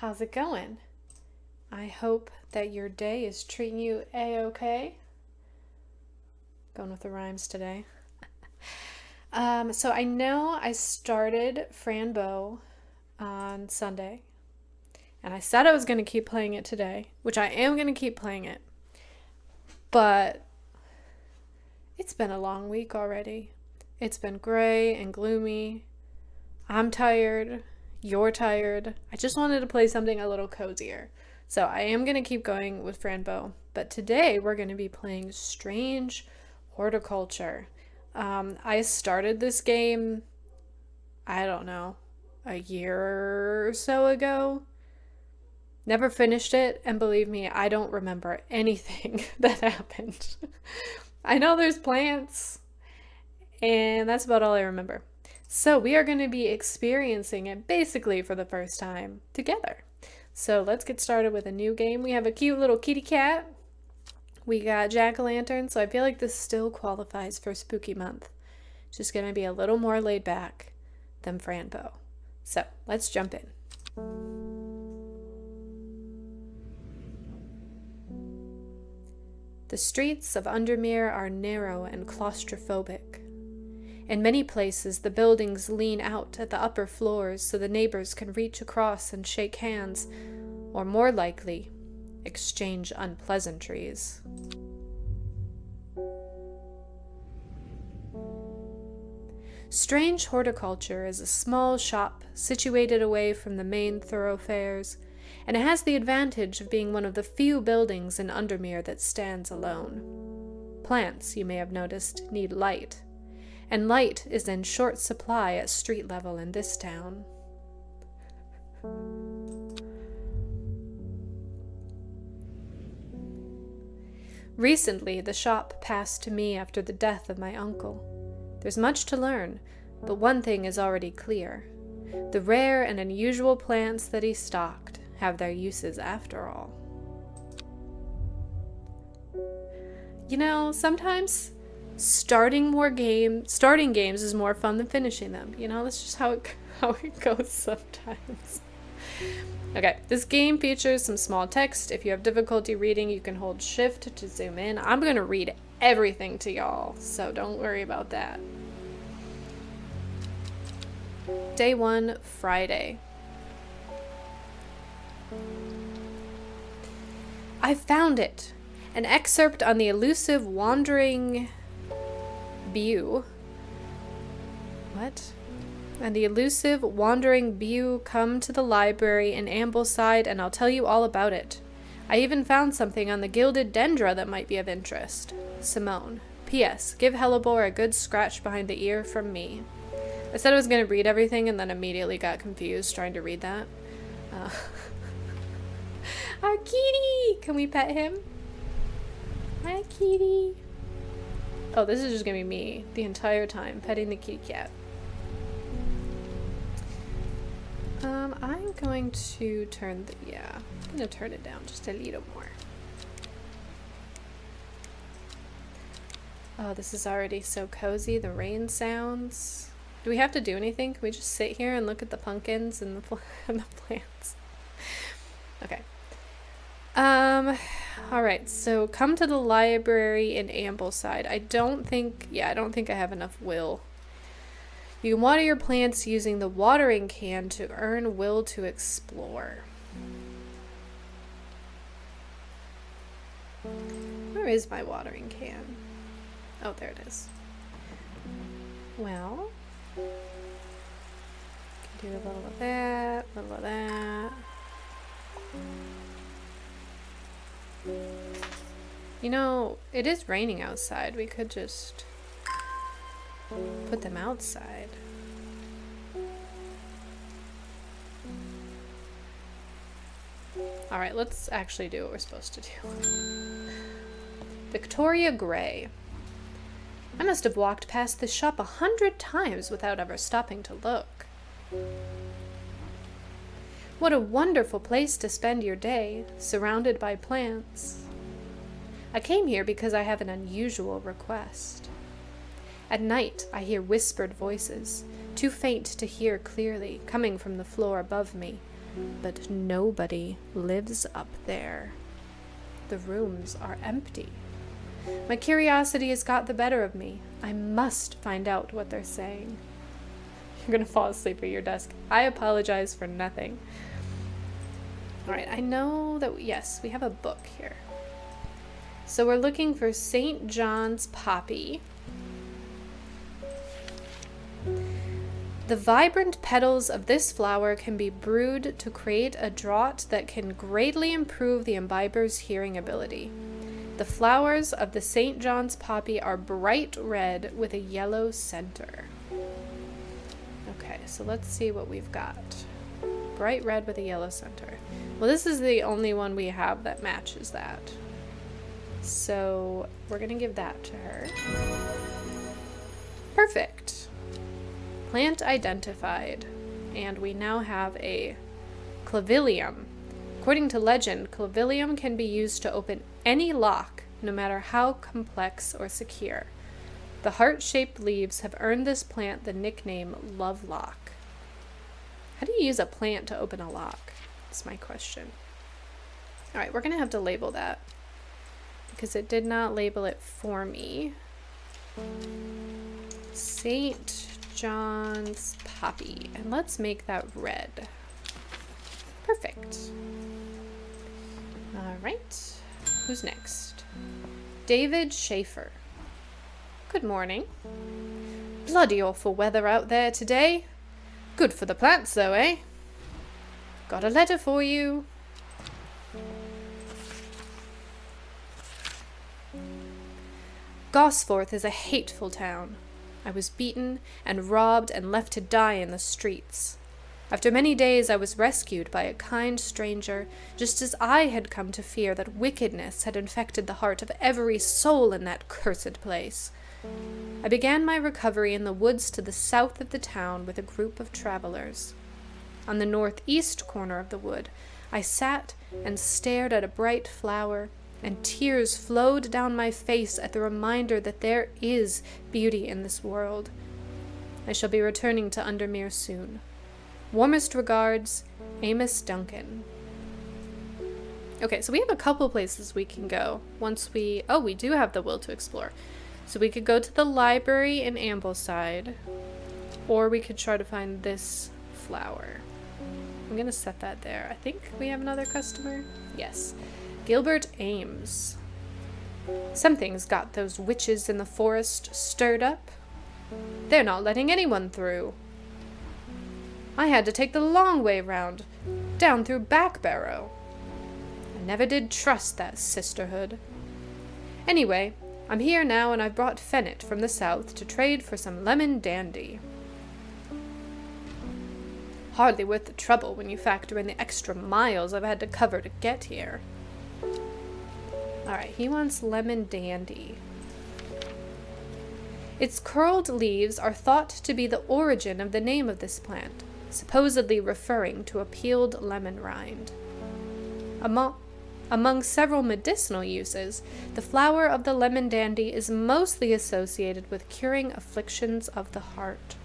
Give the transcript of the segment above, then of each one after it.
How's it going? I hope that your day is treating you a-okay. Going with the rhymes today. So I know I started Franbo on Sunday, and I said I was going to keep playing it today, which I am going to keep playing it. But it's been a long week already. It's been gray and gloomy. I'm tired. You're tired. I just wanted to play something a little cozier. So I am going to keep going with Franbo. But today we're going to be playing Strange Horticulture. I started this game, I don't know, a year or so ago. Never finished it, and believe me, I don't remember anything that happened. I know there's plants, and that's about all I remember. So we are going to be experiencing it basically for the first time together. So let's get started with a new game. We have a cute little kitty cat. We got jack-o'-lantern, so I feel like this still qualifies for spooky month. Just going to be a little more laid back than Franbo. So let's jump in. The streets of Undermere are narrow and claustrophobic. In many places, the buildings lean out at the upper floors so the neighbors can reach across and shake hands, or more likely, exchange unpleasantries. Strange Horticulture is a small shop situated away from the main thoroughfares, and it has the advantage of being one of the few buildings in Undermere that stands alone. Plants, you may have noticed, need light, and light is in short supply at street level in this town. Recently, the shop passed to me after the death of my uncle. There's much to learn, but one thing is already clear. The rare and unusual plants that he stocked have their uses after all. You know, sometimes starting games is more fun than finishing them. You know, that's just how it goes sometimes. Okay, this game features some small text. If you have difficulty reading, you can hold shift to zoom in. I'm going to read everything to y'all, so don't worry about that. Day 1, Friday. I found it! An excerpt on the elusive wandering Bew. What? And the elusive wandering Bew come to the library in Ambleside, and I'll tell you all about it. I even found something on the gilded dendra that might be of interest. Simone. P.S. Give Hellebore a good scratch behind the ear from me. I said I was going to read everything and then immediately got confused trying to read that. Our kitty! Can we pet him? Hi, kitty. Oh, this is just going to be me the entire time petting the kitty cat. I'm going to turn I'm going to turn it down just a little more. Oh, this is already so cozy. The rain sounds. Do we have to do anything? Can we just sit here and look at the pumpkins and the plants? Okay. All right. So come to the library in Ambleside. I don't think I have enough will. You can water your plants using the watering can to earn will to explore. Where is my watering can? Oh, there it is. Well, do a little of that, a little of that. You know, it is raining outside. We could just put them outside. Alright, let's actually do what we're supposed to do. Victoria Gray. I must have walked past this shop 100 times without ever stopping to look. What a wonderful place to spend your day, surrounded by plants. I came here because I have an unusual request. At night, I hear whispered voices, too faint to hear clearly, coming from the floor above me. but nobody lives up there. The rooms are empty. My curiosity has got the better of me. I must find out what they're saying. You're gonna fall asleep at your desk. I apologize for nothing. Alright, I know that, yes, we have a book here. So we're looking for St. John's poppy. The vibrant petals of this flower can be brewed to create a draught that can greatly improve the imbiber's hearing ability. The flowers of the St. John's poppy are bright red with a yellow center. Okay, so let's see what we've got. Bright red with a yellow center. Well, this is the only one we have that matches that. So we're going to give that to her. Perfect. Plant identified. And we now have a clavilium. According to legend, clavilium can be used to open any lock, no matter how complex or secure. The heart-shaped leaves have earned this plant the nickname Lovelock. How do you use a plant to open a lock? That's my question. Alright, we're going to have to label that, because it did not label it for me. St. John's poppy. And let's make that red. Perfect. Alright. Who's next? David Schaefer. Good morning. Bloody awful weather out there today. Good for the plants though, eh? Got a letter for you. Gosforth is a hateful town. I was beaten and robbed and left to die in the streets. After many days I was rescued by a kind stranger, just as I had come to fear that wickedness had infected the heart of every soul in that cursed place. I began my recovery in the woods to the south of the town with a group of travelers. On the northeast corner of the wood, I sat and stared at a bright flower, and tears flowed down my face at the reminder that there is beauty in this world. I shall be returning to Undermere soon. Warmest regards, Amos Duncan. Okay, so we have a couple places we can go once we do have the will to explore. So we could go to the library in Ambleside, or we could try to find this flower. I'm gonna set that there. I think we have another customer. Yes. Gilbert Ames. Something's got those witches in the forest stirred up. They're not letting anyone through. I had to take the long way round, down through Backbarrow. I never did trust that sisterhood. Anyway, I'm here now, and I've brought Fennet from the south to trade for some lemon dandy. Hardly worth the trouble when you factor in the extra miles I've had to cover to get here. Alright, he wants lemon dandy. Its curled leaves are thought to be the origin of the name of this plant, supposedly referring to a peeled lemon rind. Among several medicinal uses, the flower of the lemon dandy is mostly associated with curing afflictions of the heart.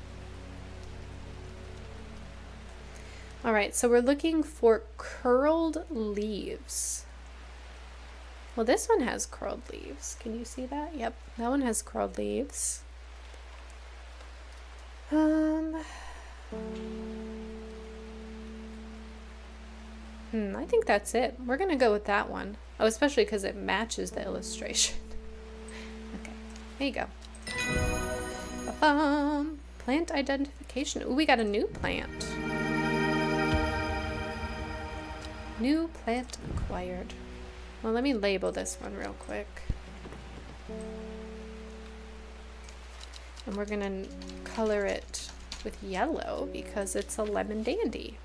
Alright, so we're looking for curled leaves. Well, this one has curled leaves. Can you see that? Yep, that one has curled leaves. I think that's it. We're gonna go with that one. Oh, especially because it matches the illustration. Okay, there you go. Plant identification. Ooh, we got a new plant. New plant acquired. Well, let me label this one real quick. And we're gonna color it with yellow because it's a lemon dandy.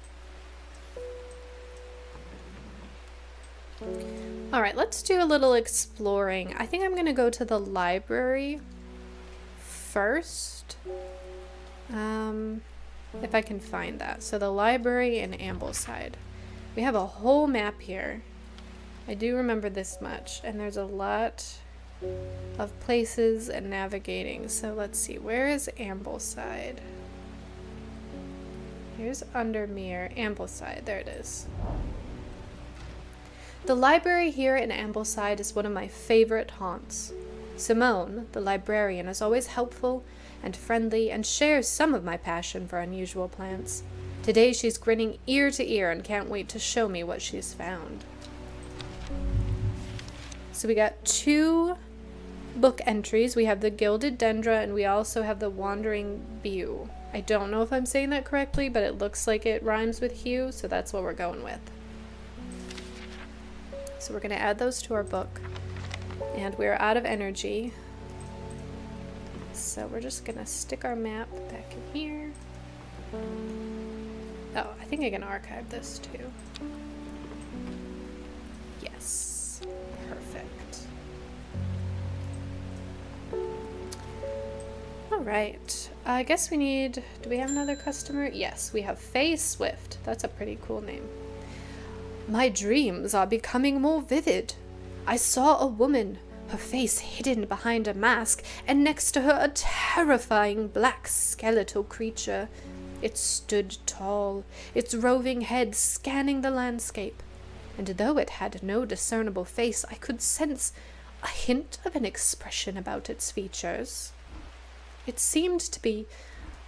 Alright, let's do a little exploring. I think I'm gonna go to the library first. If I can find that. So the library in Ambleside. We have a whole map here. I do remember this much, and there's a lot of places and navigating. So let's see, where is Ambleside? Here's Undermere, Ambleside. There it is. The library here in Ambleside is one of my favorite haunts. Simone, the librarian, is always helpful and friendly and shares some of my passion for unusual plants. Today she's grinning ear to ear and can't wait to show me what she's found. So we got 2 book entries. We have the Gilded Dendra and we also have the Wandering Bew. I don't know if I'm saying that correctly, but it looks like it rhymes with hue, so that's what we're going with. So we're going to add those to our book. And we're out of energy. So we're just going to stick our map back in here. Oh, I think I can archive this too. Yes. Perfect. Alright. I guess we need... Do we have another customer? Yes, we have Faye Swift. That's a pretty cool name. My dreams are becoming more vivid. I saw a woman, her face hidden behind a mask, and next to her a terrifying black skeletal creature. It stood tall, its roving head scanning the landscape, and though it had no discernible face, I could sense a hint of an expression about its features. It seemed to be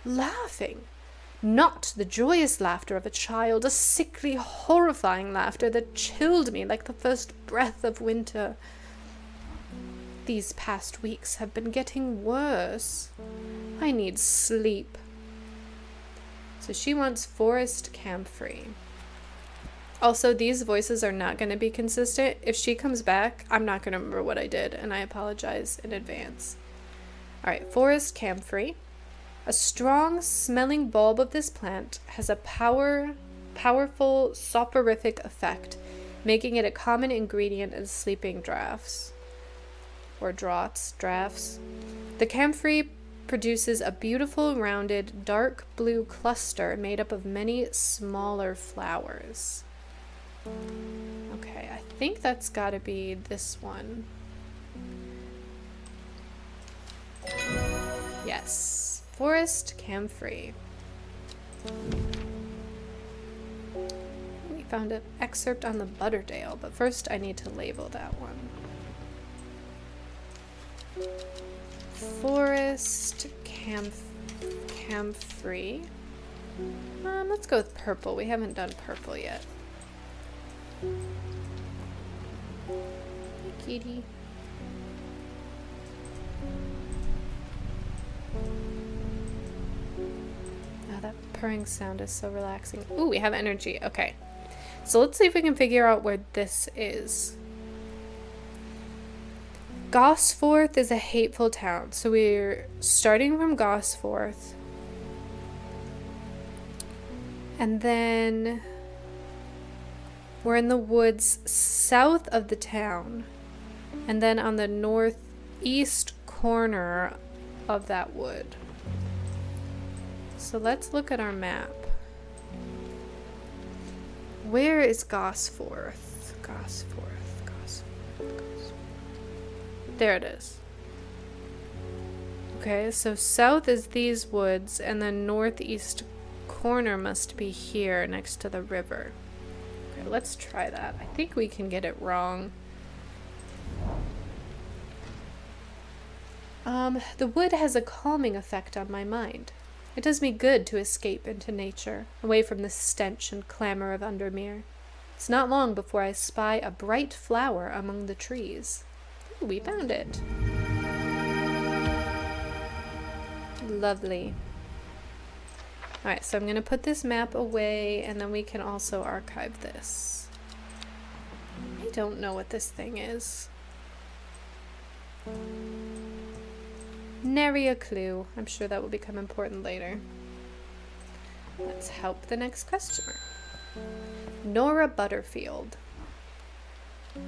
laughing. Not the joyous laughter of a child, a sickly, horrifying laughter that chilled me like the first breath of winter. These past weeks have been getting worse. I need sleep. So she wants forest camphor. Also, these voices are not going to be consistent. If she comes back, I'm not going to remember what I did, and I apologize in advance. Alright, forest camphor. A strong smelling bulb of this plant has a powerful soporific effect, making it a common ingredient in sleeping draughts. The camphor produces a beautiful, rounded, dark blue cluster made up of many smaller flowers. Okay, I think that's gotta be this one. Yes, forest camphor. We found an excerpt on the Butterdale, but first I need to label that one. Forest camphor. Let's go with purple. We haven't done purple yet. Hey, kitty. Oh, that purring sound is so relaxing. Ooh, we have energy. Okay. So let's see if we can figure out where this is. Gosforth is a hateful town. So we're starting from Gosforth. And then we're in the woods south of the town. And then on the northeast corner of that wood. So let's look at our map. Where is Gosforth? Gosforth. There it is. Okay, so south is these woods, and the northeast corner must be here next to the river. Okay, let's try that. I think we can get it wrong. The wood has a calming effect on my mind. It does me good to escape into nature, away from the stench and clamor of Undermere. It's not long before I spy a bright flower among the trees. Ooh, we found it. Lovely. Alright, so I'm going to put this map away, and then we can also archive this. I don't know what this thing is. Nary a clue. I'm sure that will become important later. Let's help the next customer. Nora Butterfield.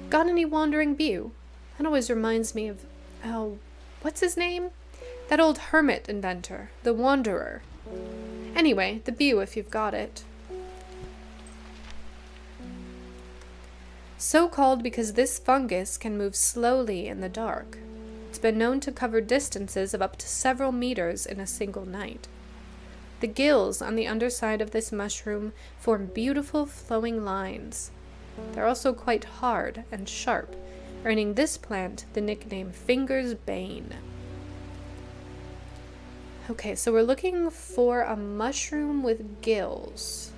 Got any wandering bew? That always reminds me of, what's his name? That old hermit inventor, the Wanderer. Anyway, the bew if you've got it. So called because this fungus can move slowly in the dark. It's been known to cover distances of up to several meters in a single night. The gills on the underside of this mushroom form beautiful flowing lines. They're also quite hard and sharp, earning this plant the nickname Finger's Bane. Okay, so we're looking for a mushroom with gills.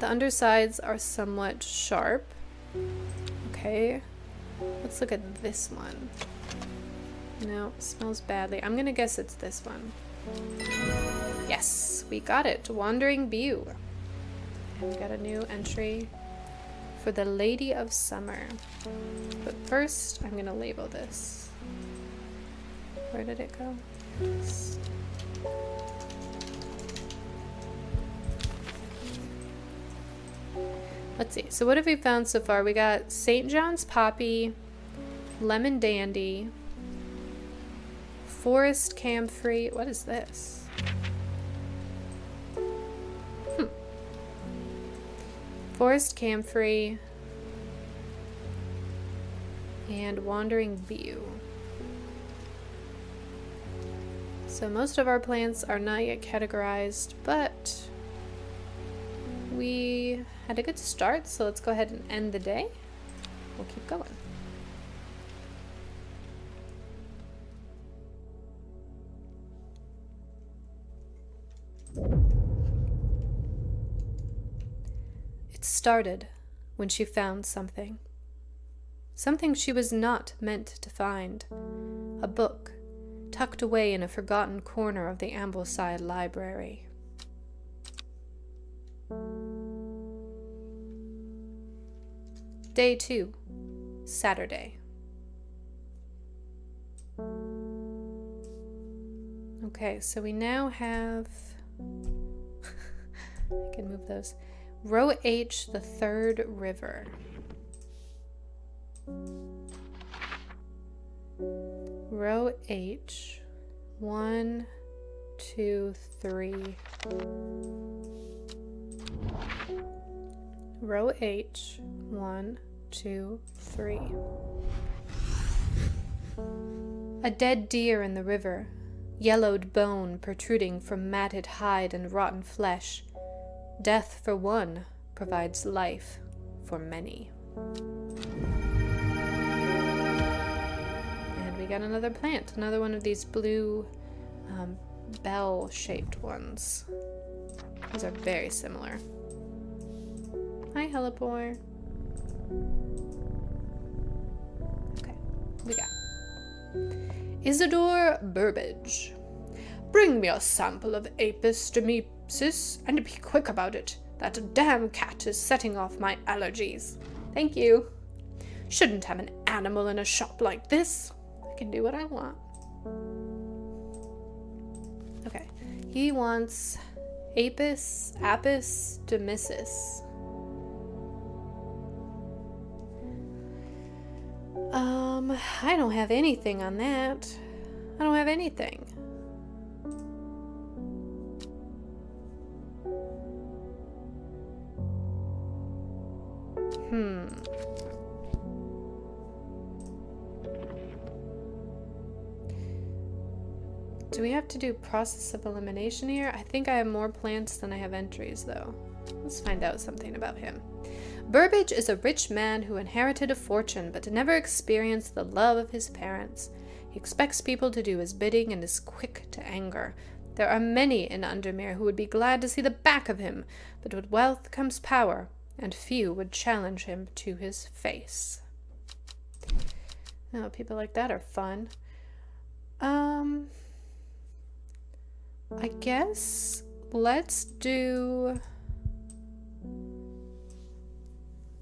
The undersides are somewhat sharp. Okay, let's look at this one. No, smells badly. I'm gonna guess it's this one. Yes, we got it. Wandering View. And we got a new entry for the Lady of Summer. But first, I'm gonna label this. Where did it go? Let's see. So what have we found so far? We got St. John's Poppy, Lemon Dandy, Forest Camphor. What is this? Forest Camphor and Wandering View. So most of our plants are not yet categorized, but we had a good start, so let's go ahead and end the day. We'll keep going. It started when she found something. Something she was not meant to find. A book tucked away in a forgotten corner of the Ambleside Library. Day 2, Saturday. Okay, so we now have I can move those. Row H, the third river. Row H, 1, 2, 3. Row H, 1, 2, 3. A dead deer in the river, yellowed bone protruding from matted hide and rotten flesh. Death for one provides life for many. And we got another plant, another one of these blue bell-shaped ones. These are very similar. Hi, Hellebore. Okay, we got Isidore Burbage. Bring me a sample of Apis dermipsis, and be quick about it. That damn cat is setting off my allergies. Thank you. Shouldn't have an animal in a shop like this. I can do what I want. Okay, he wants Apis dermipsis. I don't have anything on that. I don't have anything. Do we have to do process of elimination here? I think I have more plants than I have entries, though. Let's find out something about him. Burbage is a rich man who inherited a fortune but never experienced the love of his parents. He expects people to do his bidding and is quick to anger. There are many in Undermere who would be glad to see the back of him, but with wealth comes power, and few would challenge him to his face. Oh, people like that are fun. I guess let's do...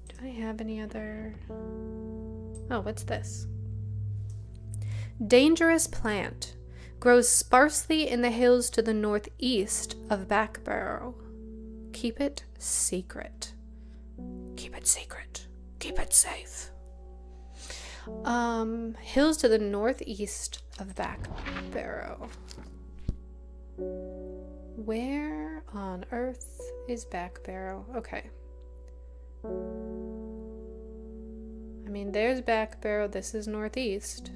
Do I have any other... Oh, what's this? Dangerous plant. Grows sparsely in the hills to the northeast of Backbarrow. Keep it secret. Keep it secret. Keep it safe. Hills to the northeast of Backbarrow. Where on earth is Backbarrow? Okay. I mean, there's Backbarrow. This is northeast.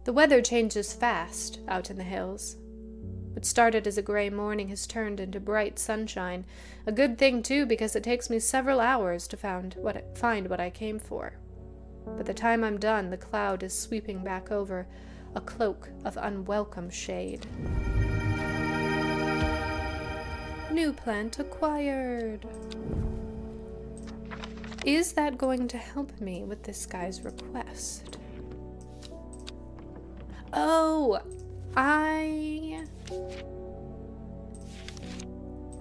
The weather changes fast out in the hills. What started as a gray morning has turned into bright sunshine. A good thing, too, because it takes me several hours to find what I came for. By the time I'm done, the cloud is sweeping back over, a cloak of unwelcome shade. New plant acquired. Is that going to help me with this guy's request? Oh, I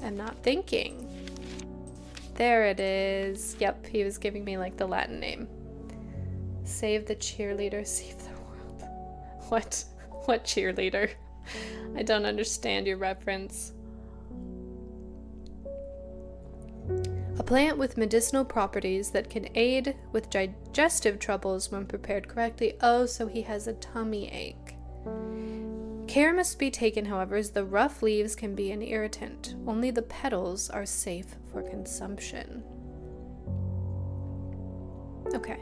am not thinking. There it is. Yep, he was giving me like the Latin name. Save the cheerleader, save the world. What? What cheerleader? I don't understand your reference. A plant with medicinal properties that can aid with digestive troubles when prepared correctly. Oh, so he has a tummy ache. Care must be taken, however, as the rough leaves can be an irritant. Only the petals are safe for consumption. Okay,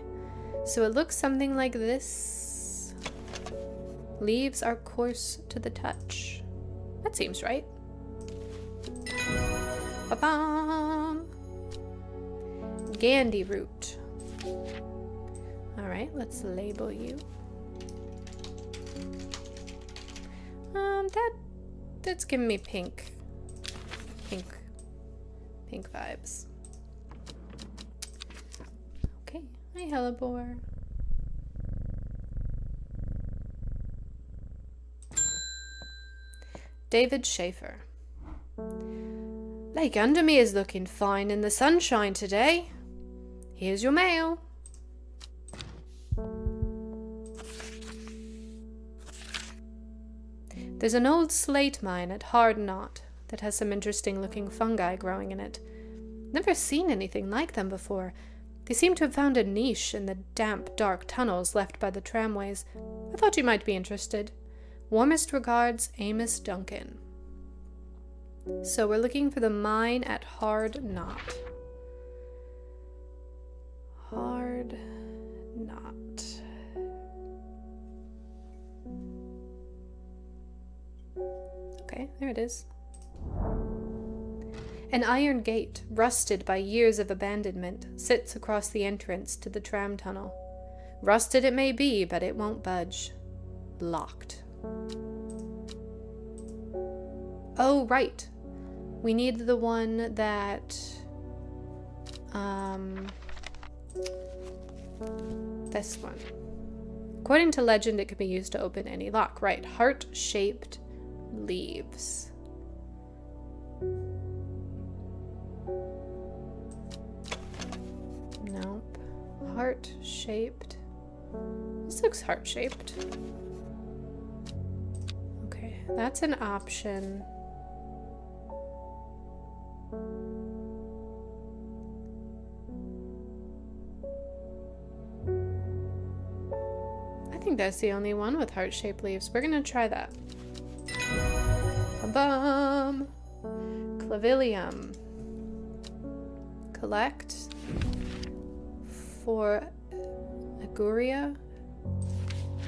so it looks something like this. Leaves are coarse to the touch. That seems right. Ba-bam! Gandy root. Alright, let's label you. That's giving me pink vibes. Okay, hi hellebore. David Schaefer. Lake under me is looking fine in the sunshine today. Here's your mail. There's an old slate mine at Hard Knot that has some interesting looking fungi growing in it. Never seen anything like them before. They seem to have found a niche in the damp, dark tunnels left by the tramways. I thought you might be interested. Warmest regards, Amos Duncan. So we're looking for the mine at Hard Knot. Hard Knot. Okay, there it is. An iron gate, rusted by years of abandonment, sits across the entrance to the tram tunnel. Rusted it may be, but it won't budge. Locked. Oh, right. We need the one that... this one. According to legend, it can be used to open any lock. Right, heart-shaped leaves. Nope. Heart-shaped. This looks heart-shaped. Okay, that's an option. I think that's the only one with heart-shaped leaves. We're gonna try that. Ba-bum! Clavilium. Collect for Aguria.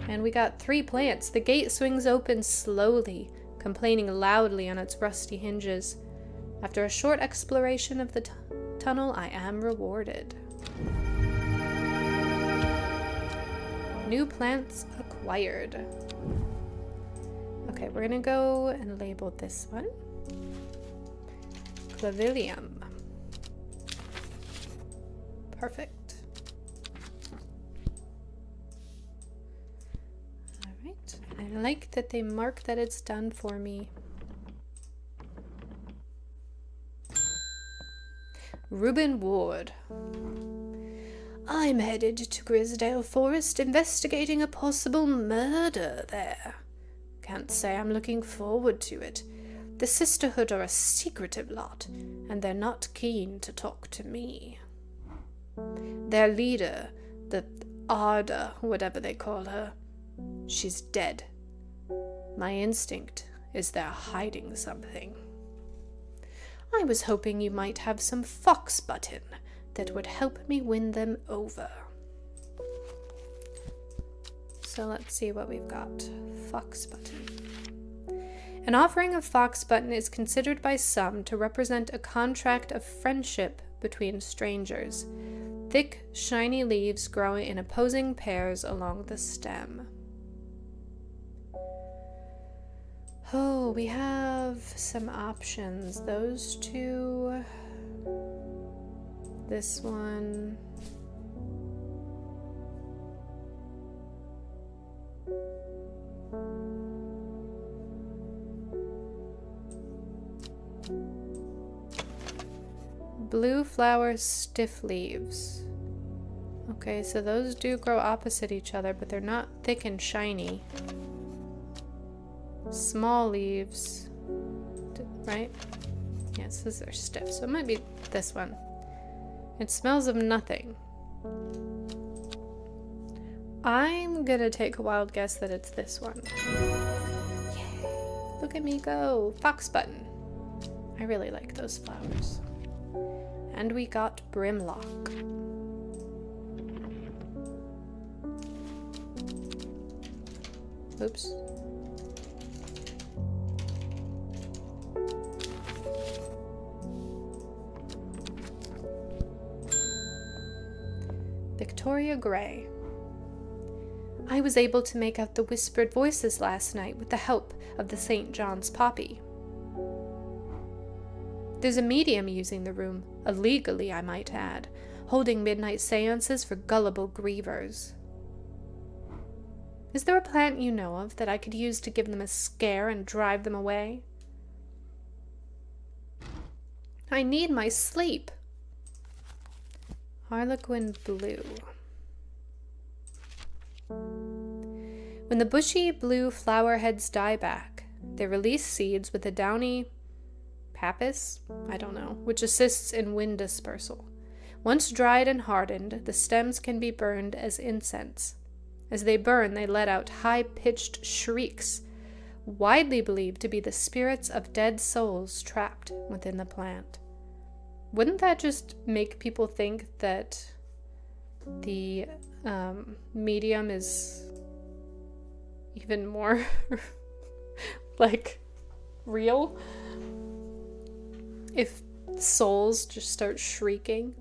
And we got 3 plants. The gate swings open slowly, complaining loudly on its rusty hinges. After a short exploration of the tunnel, I am rewarded. New plants acquired. Okay, we're gonna go and label this one. Clavilium. Perfect. Alright, I like that they mark that it's done for me. Reuben Ward. I'm headed to Grisdale Forest investigating a possible murder there. Can't say I'm looking forward to it. The Sisterhood are a secretive lot, and they're not keen to talk to me. Their leader, the Arda, whatever they call her, she's dead. My instinct is they're hiding something. I was hoping you might have some fox button that would help me win them over. So let's see what we've got. Fox button. An offering of fox button is considered by some to represent a contract of friendship between strangers. Thick, shiny leaves grow in opposing pairs along the stem. Oh, we have some options. Those two. This one. Blue flower stiff leaves. Okay, so those do grow opposite each other, but they're not thick and shiny. Small leaves, right? Yes, these are stiff, so it might be this one. It smells of nothing. I'm gonna take a wild guess that it's this one. Yay! Look at me go! Fox button. I really like those flowers. And we got brimlock. Oops. Victoria Gray. I was able to make out the whispered voices last night with the help of the St. John's poppy. There's a medium using the room, illegally I might add, holding midnight seances for gullible grievers. Is there a plant you know of that I could use to give them a scare and drive them away? I need my sleep. Harlequin blue. When the bushy blue flower heads die back, they release seeds with a downy pappus, I don't know, which assists in wind dispersal. Once dried and hardened, the stems can be burned as incense. As they burn, they let out high-pitched shrieks, widely believed to be the spirits of dead souls trapped within the plant. Wouldn't that just make people think that the medium is even more like real? If souls just start shrieking.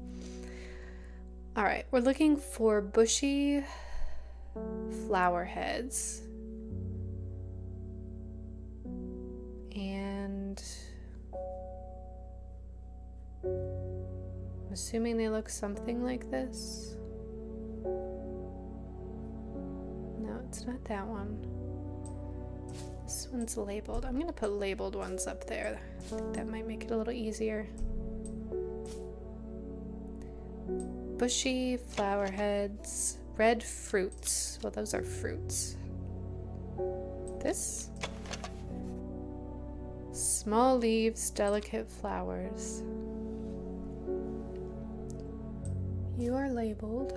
All right, we're looking for bushy flower heads. And I'm assuming they look something like this. No, it's not that one. This one's labeled. I'm gonna put labeled ones up there. I think that might make it a little easier. Bushy flower heads, red fruits. Well, those are fruits. This? Small leaves, delicate flowers. You are labeled.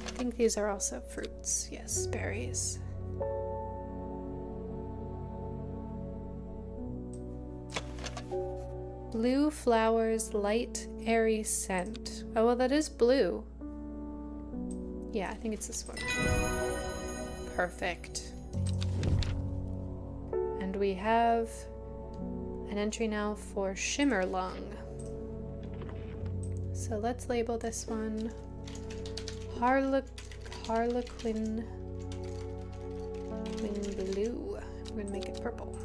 I think these are also fruits. Yes, berries. Blue flowers, light, airy scent. Oh, well, that is blue. Yeah, I think it's this one. Perfect. And we have an entry now for shimmer lung. So let's label this one Harlequin blue. We're gonna make it purple.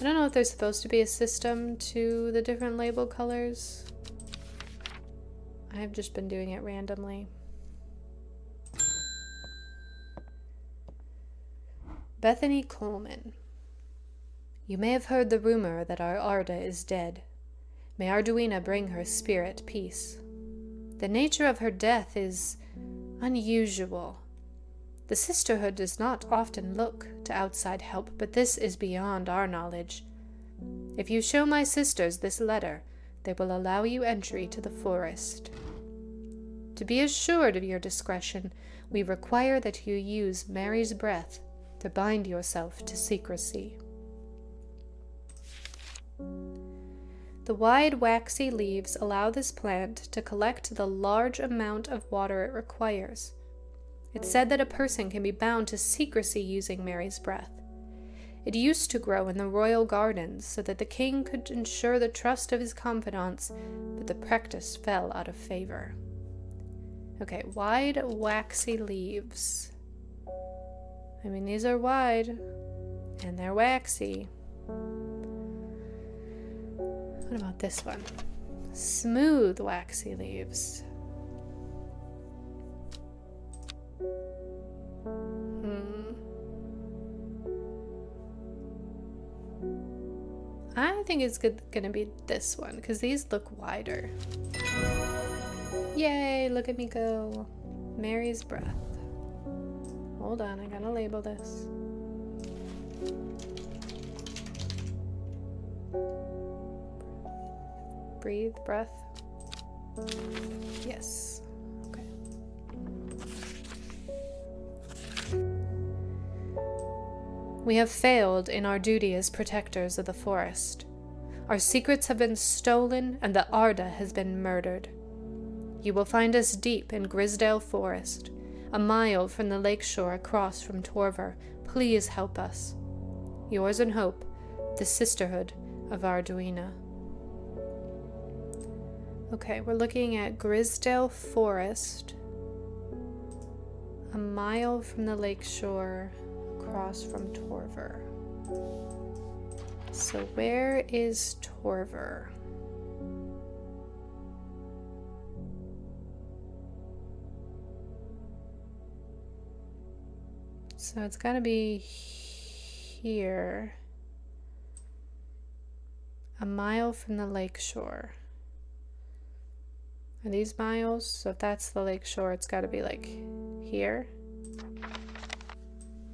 I don't know if there's supposed to be a system to the different label colors. I've just been doing it randomly. Bethany Coleman. You may have heard the rumor that our Arda is dead. May Arduina bring her spirit peace. The nature of her death is unusual. The sisterhood does not often look to outside help, but this is beyond our knowledge. If you show my sisters this letter, they will allow you entry to the forest. To be assured of your discretion, we require that you use Mary's breath to bind yourself to secrecy. The wide, waxy leaves allow this plant to collect the large amount of water it requires. It's said that a person can be bound to secrecy using Mary's breath. It used to grow in the royal gardens so that the king could ensure the trust of his confidants, but the practice fell out of favor. Okay, wide, waxy leaves. I mean, these are wide, and they're waxy. What about this one? Smooth, waxy leaves. I think it's gonna be this one, because these look wider. Yay, look at me go. Mary's breath. Hold on, I gotta label this. Breathe, breath. Yes. Okay. We have failed in our duty as protectors of the forest. Our secrets have been stolen, and the Arda has been murdered. You will find us deep in Grisdale Forest, a mile from the lakeshore across from Torver. Please help us. Yours in hope, the Sisterhood of Arduina. Okay, we're looking at Grisdale Forest, a mile from the lakeshore across from Torver. So where is Torver? So it's got to be here, a mile from the lakeshore. Are these miles? So if that's the lakeshore, it's got to be like here.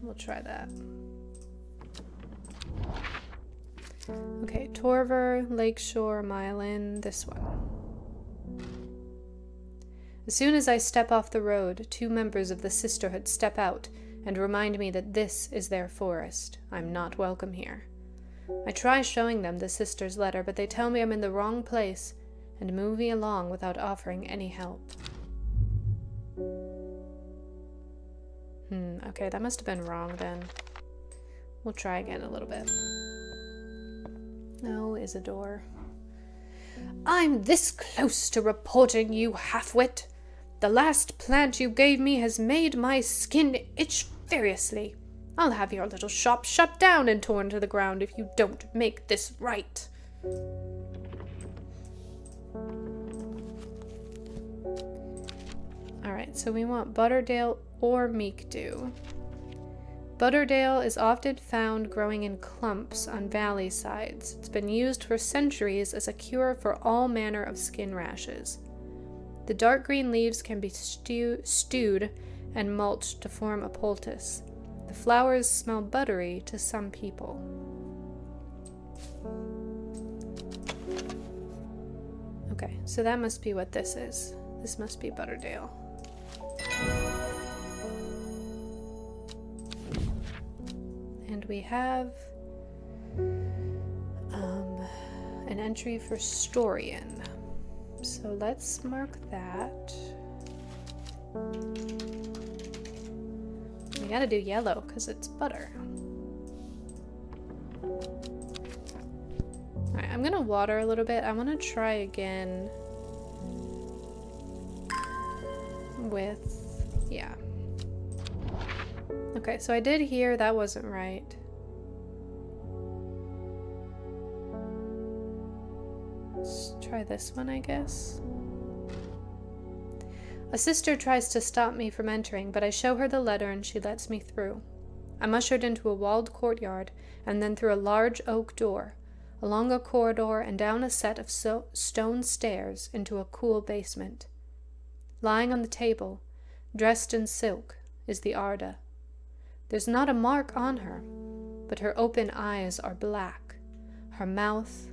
We'll try that. Okay, Torver, lakeshore, mile in, this one. As soon as I step off the road, 2 members of the Sisterhood step out and remind me that this is their forest. I'm not welcome here. I try showing them the sister's letter, but they tell me I'm in the wrong place and move me along without offering any help. Okay, that must have been wrong then. We'll try again a little bit. Oh, Isidore. I'm this close to reporting you, half-wit. The last plant you gave me has made my skin itch furiously. I'll have your little shop shut down and torn to the ground if you don't make this right. Alright, so we want Butterdale or Meekdew. Butterdale is often found growing in clumps on valley sides. It's been used for centuries as a cure for all manner of skin rashes. The dark green leaves can be stewed and mulched to form a poultice. The flowers smell buttery to some people. Okay, so that must be what this is. This must be Butterdale. And we have an entry for Storian. So let's mark that. We gotta do yellow because it's butter. Alright, I'm gonna water a little bit. I want to try again with, yeah. Okay, so I did hear that wasn't right. Let's try this one, I guess. A sister tries to stop me from entering, but I show her the letter and she lets me through. I'm ushered into a walled courtyard and then through a large oak door, along a corridor and down a set of stone stairs into a cool basement. Lying on the table, dressed in silk, is the Arda. There's not a mark on her, but her open eyes are black, her mouth,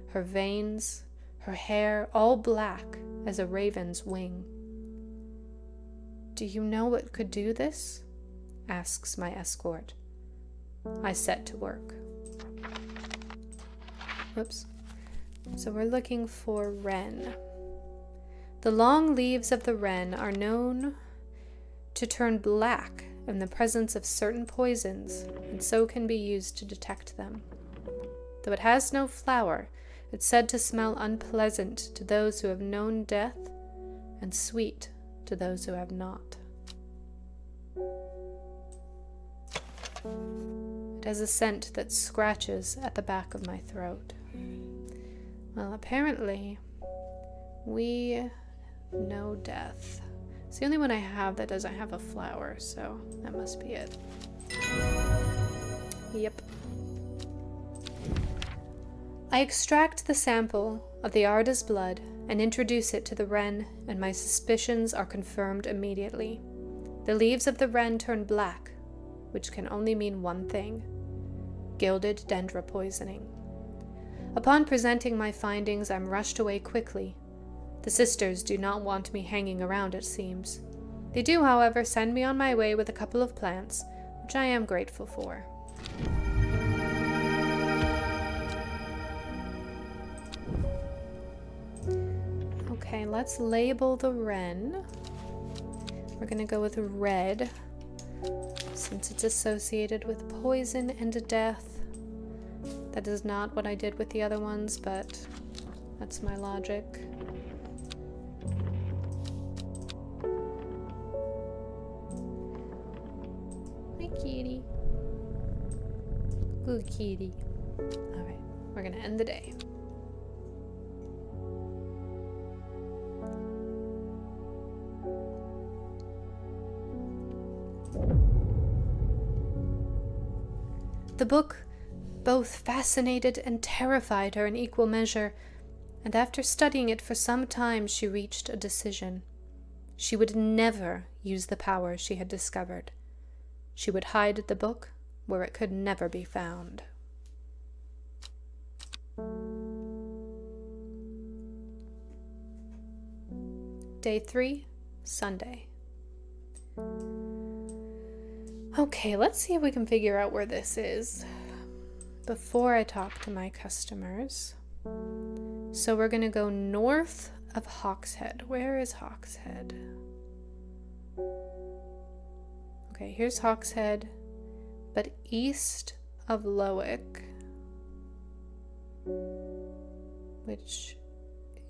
her veins, her hair all black as a raven's wing. Do you know what could do this? Asks my escort. I set to work. Whoops. So we're looking for wren. The long leaves of the wren are known to turn black in the presence of certain poisons, and so can be used to detect them. Though it has no flower, it's said to smell unpleasant to those who have known death and sweet to those who have not. It has a scent that scratches at the back of my throat. Well, apparently, we know death. It's the only one I have that doesn't have a flower, so that must be it. Yep. I extract the sample of the Arda's blood and introduce it to the wren, and my suspicions are confirmed immediately. The leaves of the wren turn black, which can only mean one thing: gilded dendra poisoning. Upon presenting my findings, I'm rushed away quickly. The sisters do not want me hanging around, it seems. They do, however, send me on my way with a couple of plants, which I am grateful for. Okay, let's label the wren. We're going to go with red, since it's associated with poison and death. That is not what I did with the other ones, but that's my logic. Hi, kitty. Good kitty. Alright, we're going to end the day. The book both fascinated and terrified her in equal measure, and after studying it for some time, she reached a decision. She would never use the power she had discovered. She would hide the book where it could never be found. Day 3, Sunday. Okay, let's see if we can figure out where this is before I talk to my customers. So we're going to go north of Hawkshead. Where is Hawkshead? Okay, here's Hawkshead, but east of Lowick, which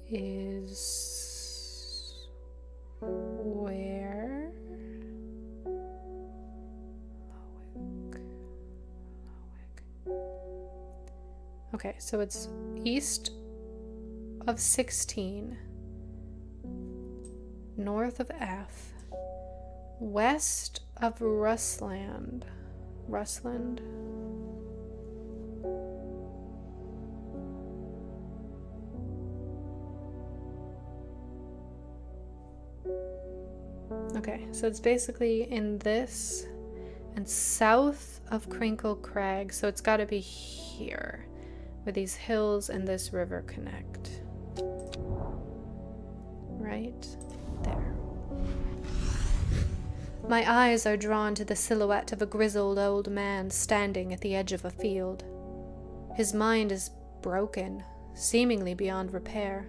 is where? Okay, so it's east of 16, north of F, west of Rusland. Okay, so it's basically in this and south of Crinkle Crag, so it's got to be here, where these hills and this river connect. Right there. My eyes are drawn to the silhouette of a grizzled old man standing at the edge of a field. His mind is broken, seemingly beyond repair.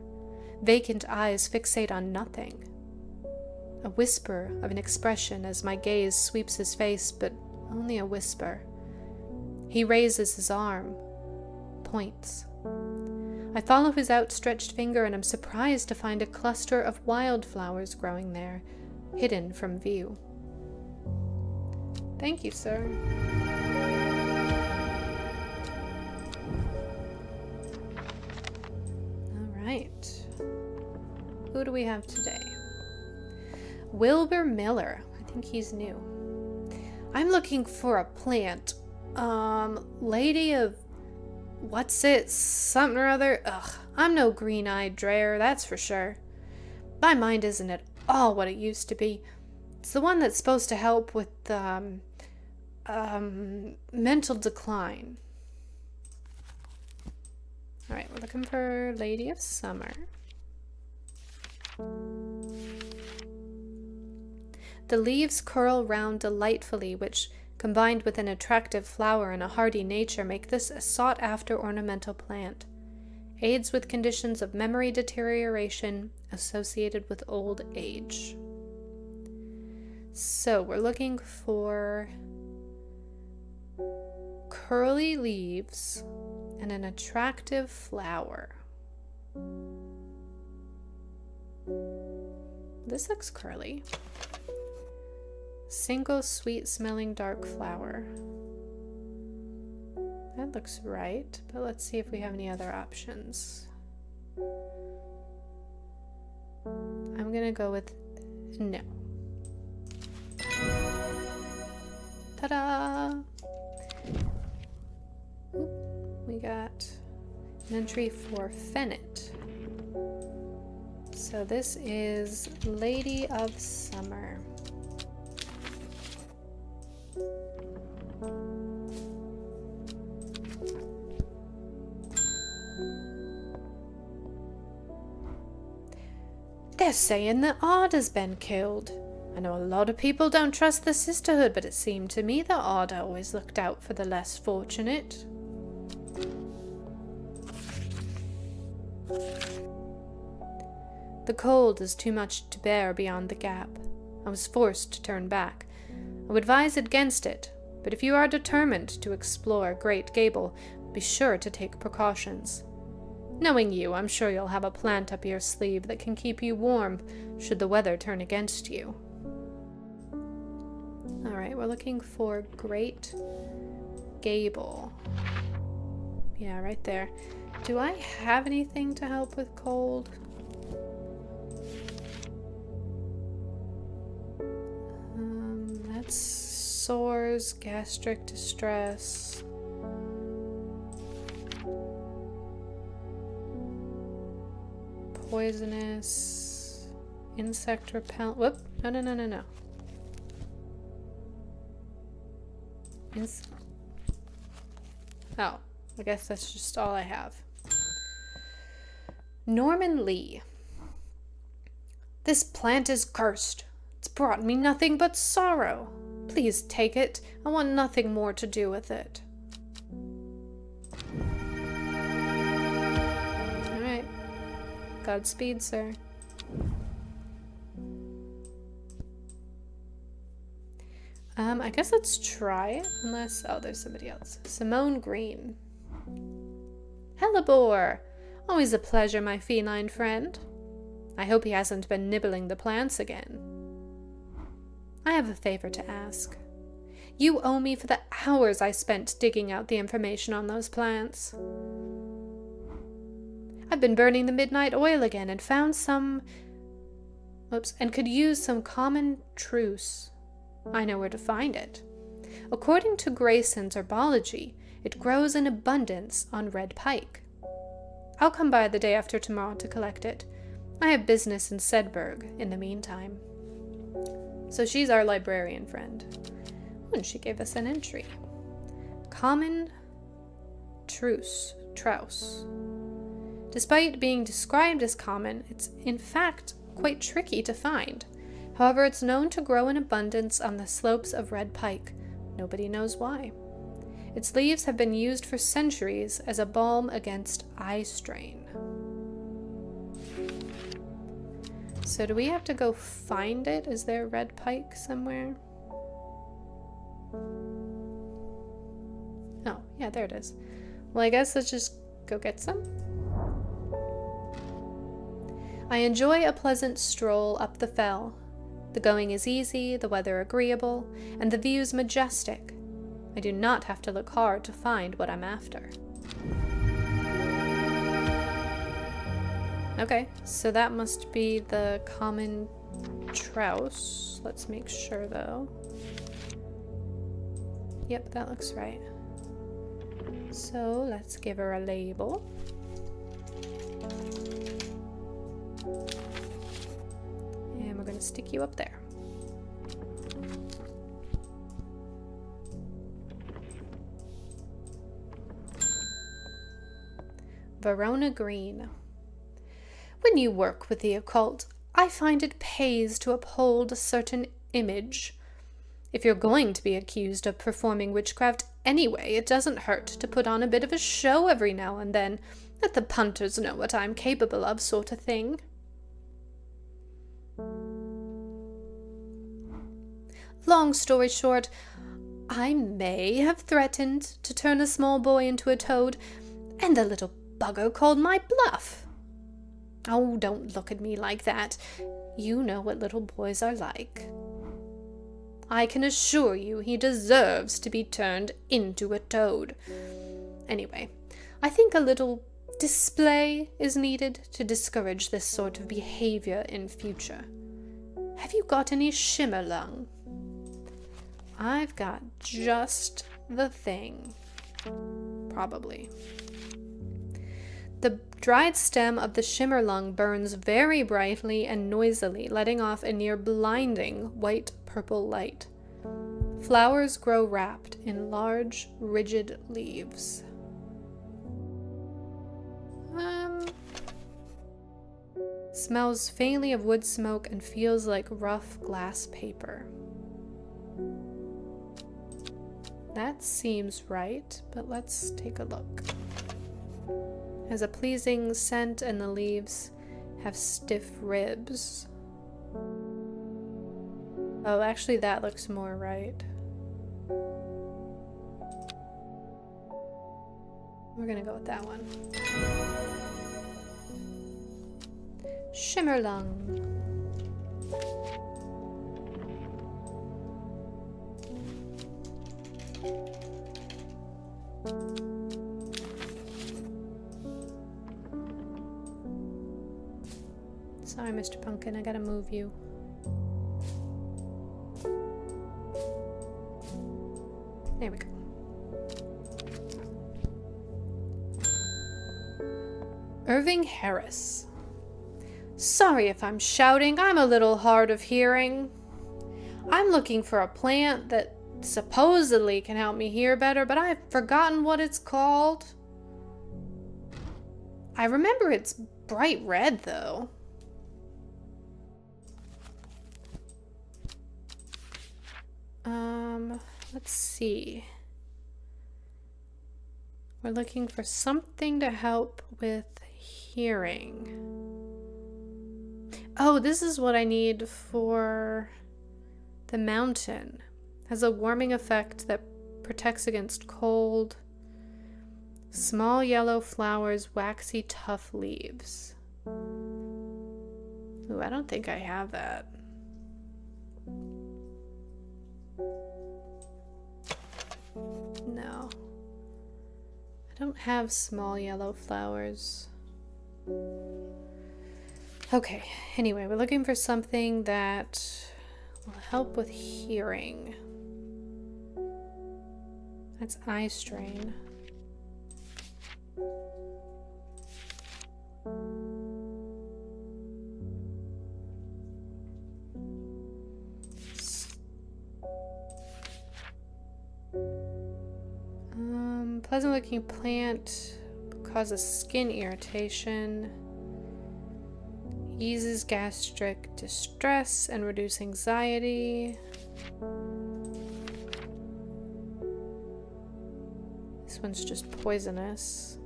Vacant eyes fixate on nothing. A whisper of an expression as my gaze sweeps his face, but only a whisper. He raises his arm, points. I follow his outstretched finger and am surprised to find a cluster of wildflowers growing there, hidden from view. Thank you, sir. All right. Who do we have today? Wilbur Miller. I think he's new. I'm looking for a plant. Lady of... what's it? Something or other? Ugh, I'm no green-eyed dreyer, that's for sure. My mind isn't at all what it used to be. It's the one that's supposed to help with, mental decline. Alright, we're looking for Lady of Summer. The leaves curl round delightfully, which, combined with an attractive flower and a hardy nature, make this a sought-after ornamental plant. Aids with conditions of memory deterioration associated with old age. So we're looking for curly leaves and an attractive flower. This looks curly. Single sweet smelling dark flower. That looks right, but let's see if we have any other options. I'm gonna go with no. Ta-da! We got an entry for Fennett. So this is Lady of Summer. They're saying that Arda's been killed. I know a lot of people don't trust the sisterhood, but it seemed to me that Arda always looked out for the less fortunate. The cold is too much to bear beyond the gap. I was forced to turn back. I would advise against it, but if you are determined to explore Great Gable, be sure to take precautions. Knowing you, I'm sure you'll have a plant up your sleeve that can keep you warm should the weather turn against you. Alright, we're looking for Great Gable. Yeah, right there. Do I have anything to help with cold? That's sores, gastric distress. Poisonous, insect repellent. Whoop! No. Oh, I guess that's just all I have. Norman Lee. This plant is cursed. It's brought me nothing but sorrow. Please take it. I want nothing more to do with it. Alright. Godspeed, sir. I guess let's try it, unless... Oh, there's somebody else. Simone Green. Hellebore! Always a pleasure, my feline friend. I hope he hasn't been nibbling the plants again. I have a favor to ask. You owe me for the hours I spent digging out the information on those plants. I've been burning the midnight oil again and found some... and could use some common truce. I know where to find it. According to Grayson's herbology, it grows in abundance on red pike. I'll come by the day after tomorrow to collect it. I have business in Sedberg in the meantime. So she's our librarian friend. And she gave us an entry. Common truce, trouse. Despite being described as common, it's in fact quite tricky to find. However, it's known to grow in abundance on the slopes of red pike. Nobody knows why. Its leaves have been used for centuries as a balm against eye strain. So do we have to go find it? Is there red pike somewhere? Oh, yeah, there it is. Well, I guess let's just go get some. I enjoy a pleasant stroll up the fell. The going is easy, the weather agreeable, and the views majestic. I do not have to look hard to find what I'm after. Okay, so that must be the common trouse. Let's make sure, though. Yep, that looks right. So let's give her a label. And we're going to stick you up there. Verona Green. When you work with the occult, I find it pays to uphold a certain image. If you're going to be accused of performing witchcraft anyway, it doesn't hurt to put on a bit of a show every now and then. Let the punters know what I'm capable of, sort of thing. Long story short, I may have threatened to turn a small boy into a toad, and the little bugger called my bluff. Oh, don't look at me like that. You know what little boys are like. I can assure you he deserves to be turned into a toad. Anyway, I think a little display is needed to discourage this sort of behavior in future. Have you got any shimmer lung? I've got just the thing. Probably. The dried stem of the shimmer lung burns very brightly and noisily, letting off a near blinding white-purple light. Flowers grow wrapped in large, rigid leaves. Smells faintly of wood smoke and feels like rough glass paper. That seems right, but let's take a look. Has a pleasing scent and the leaves have stiff ribs. Oh, actually that looks more right. We're gonna go with that one. Shimmer lung. Sorry, Mr. Pumpkin, I gotta move you. There we go. Irving Harris. Sorry if I'm shouting, I'm a little hard of hearing. I'm looking for a plant that supposedly can help me hear better, but I've forgotten what it's called. I remember it's bright red, though. Let's see. We're looking for something to help with hearing. Oh, this is what I need for the mountain. Has a warming effect that protects against cold. Small yellow flowers, waxy tough leaves. Ooh, I don't think I have that. No. I don't have small yellow flowers. Okay, anyway, we're looking for something that will help with hearing. That's eye strain. Pleasant looking plant causes skin irritation, eases gastric distress and reduce anxiety. This one's just poisonous.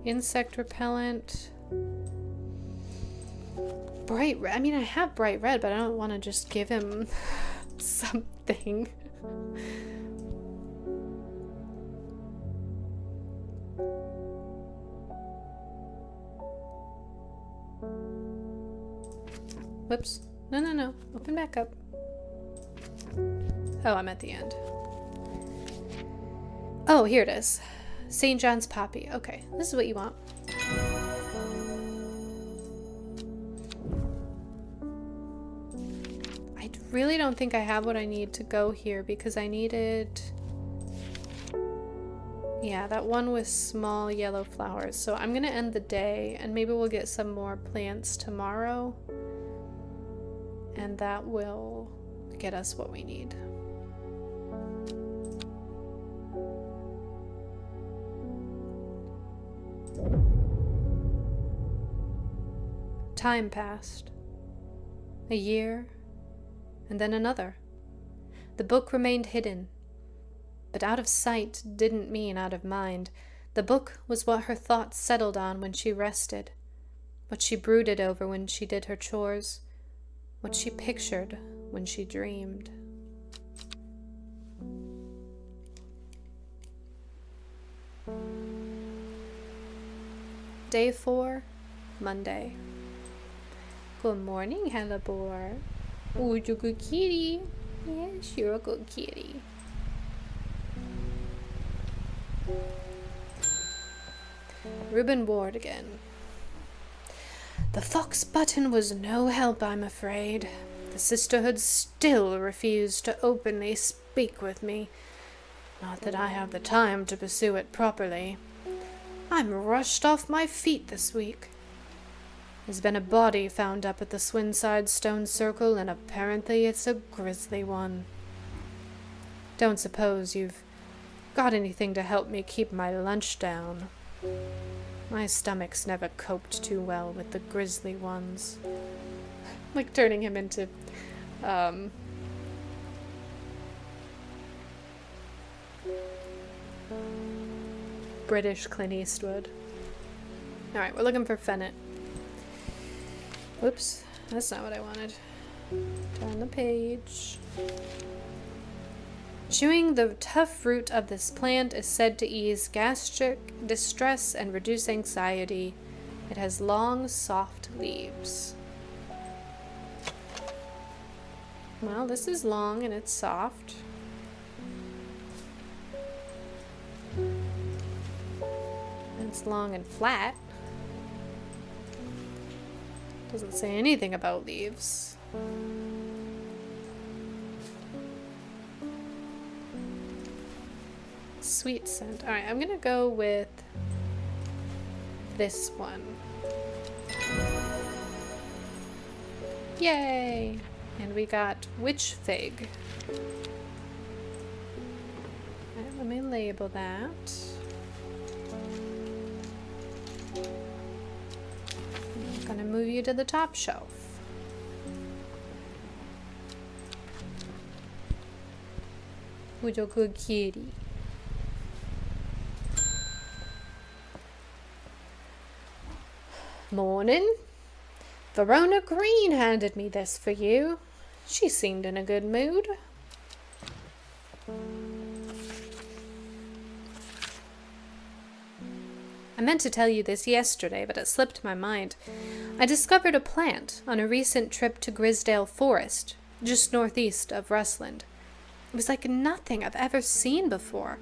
Insect repellent. Bright red. I mean, I have bright red, but I don't want to just give him something. Whoops. No. Open back up. Oh, I'm at the end. Oh, here it is. St. John's Poppy. Okay, this is what you want. I really don't think I have what I need to go here because I needed... Yeah, that one with small yellow flowers. So I'm going to end the day and maybe we'll get some more plants tomorrow. And that will get us what we need. Time passed. A year, and then another. The book remained hidden. But out of sight didn't mean out of mind. The book was what her thoughts settled on when she rested, what she brooded over when she did her chores, what she pictured when she dreamed. Day 4, Monday. Good morning, Hellebore. Oh, you're a good kitty. Yes, you're a good kitty. Reuben Ward again. The Fox button was no help, I'm afraid. The sisterhood still refused to openly speak with me. Not that I have the time to pursue it properly. I'm rushed off my feet this week. There's been a body found up at the Swinside Stone Circle, and apparently it's a grisly one. Don't suppose you've got anything to help me keep my lunch down? My stomach's never coped too well with the grisly ones. Like turning him into, British Clint Eastwood. Alright, we're looking for Fennec. Whoops, that's not what I wanted. Turn the page. Chewing the tough root of this plant is said to ease gastric distress and reduce anxiety. It has long, soft leaves. Well, this is long and it's soft. And it's long and flat. Doesn't say anything about leaves. Sweet scent. Alright, I'm gonna go with this one. Yay! And we got witch fig. Alright, let me label that. I'm gonna move you to the top shelf. Who's your good kitty? Morning. Verona Green handed me this for you. She seemed in a good mood. I meant to tell you this yesterday, but it slipped my mind. I discovered a plant on a recent trip to Grisdale Forest, just northeast of Rustland. It was like nothing I've ever seen before.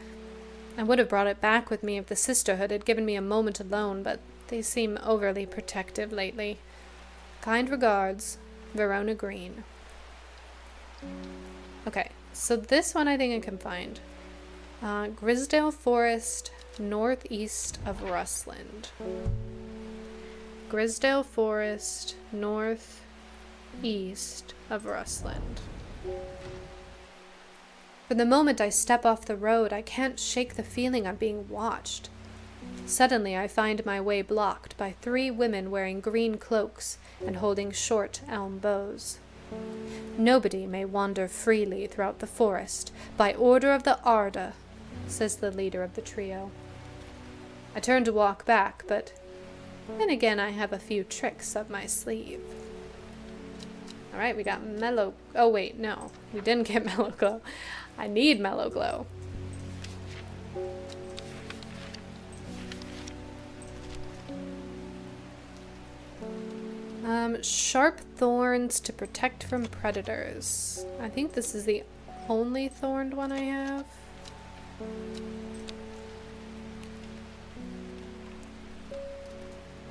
I would have brought it back with me if the sisterhood had given me a moment alone, but they seem overly protective lately. Kind regards, Verona Green. Okay, so this one I think I can find. Grisdale Forest, northeast of Rustland. Grisdale Forest, northeast of Rustland. From the moment I step off the road, I can't shake the feeling I'm being watched. Suddenly, I find my way blocked by 3 women wearing green cloaks and holding short elm bows. Nobody may wander freely throughout the forest, by order of the Arda, says the leader of the trio. I turn to walk back, but then again I have a few tricks up my sleeve. Alright, we got Mellow... Oh wait, no. We didn't get Mellow Glow. I need Mellow Glow. Sharp thorns to protect from predators. I think this is the only thorned one I have.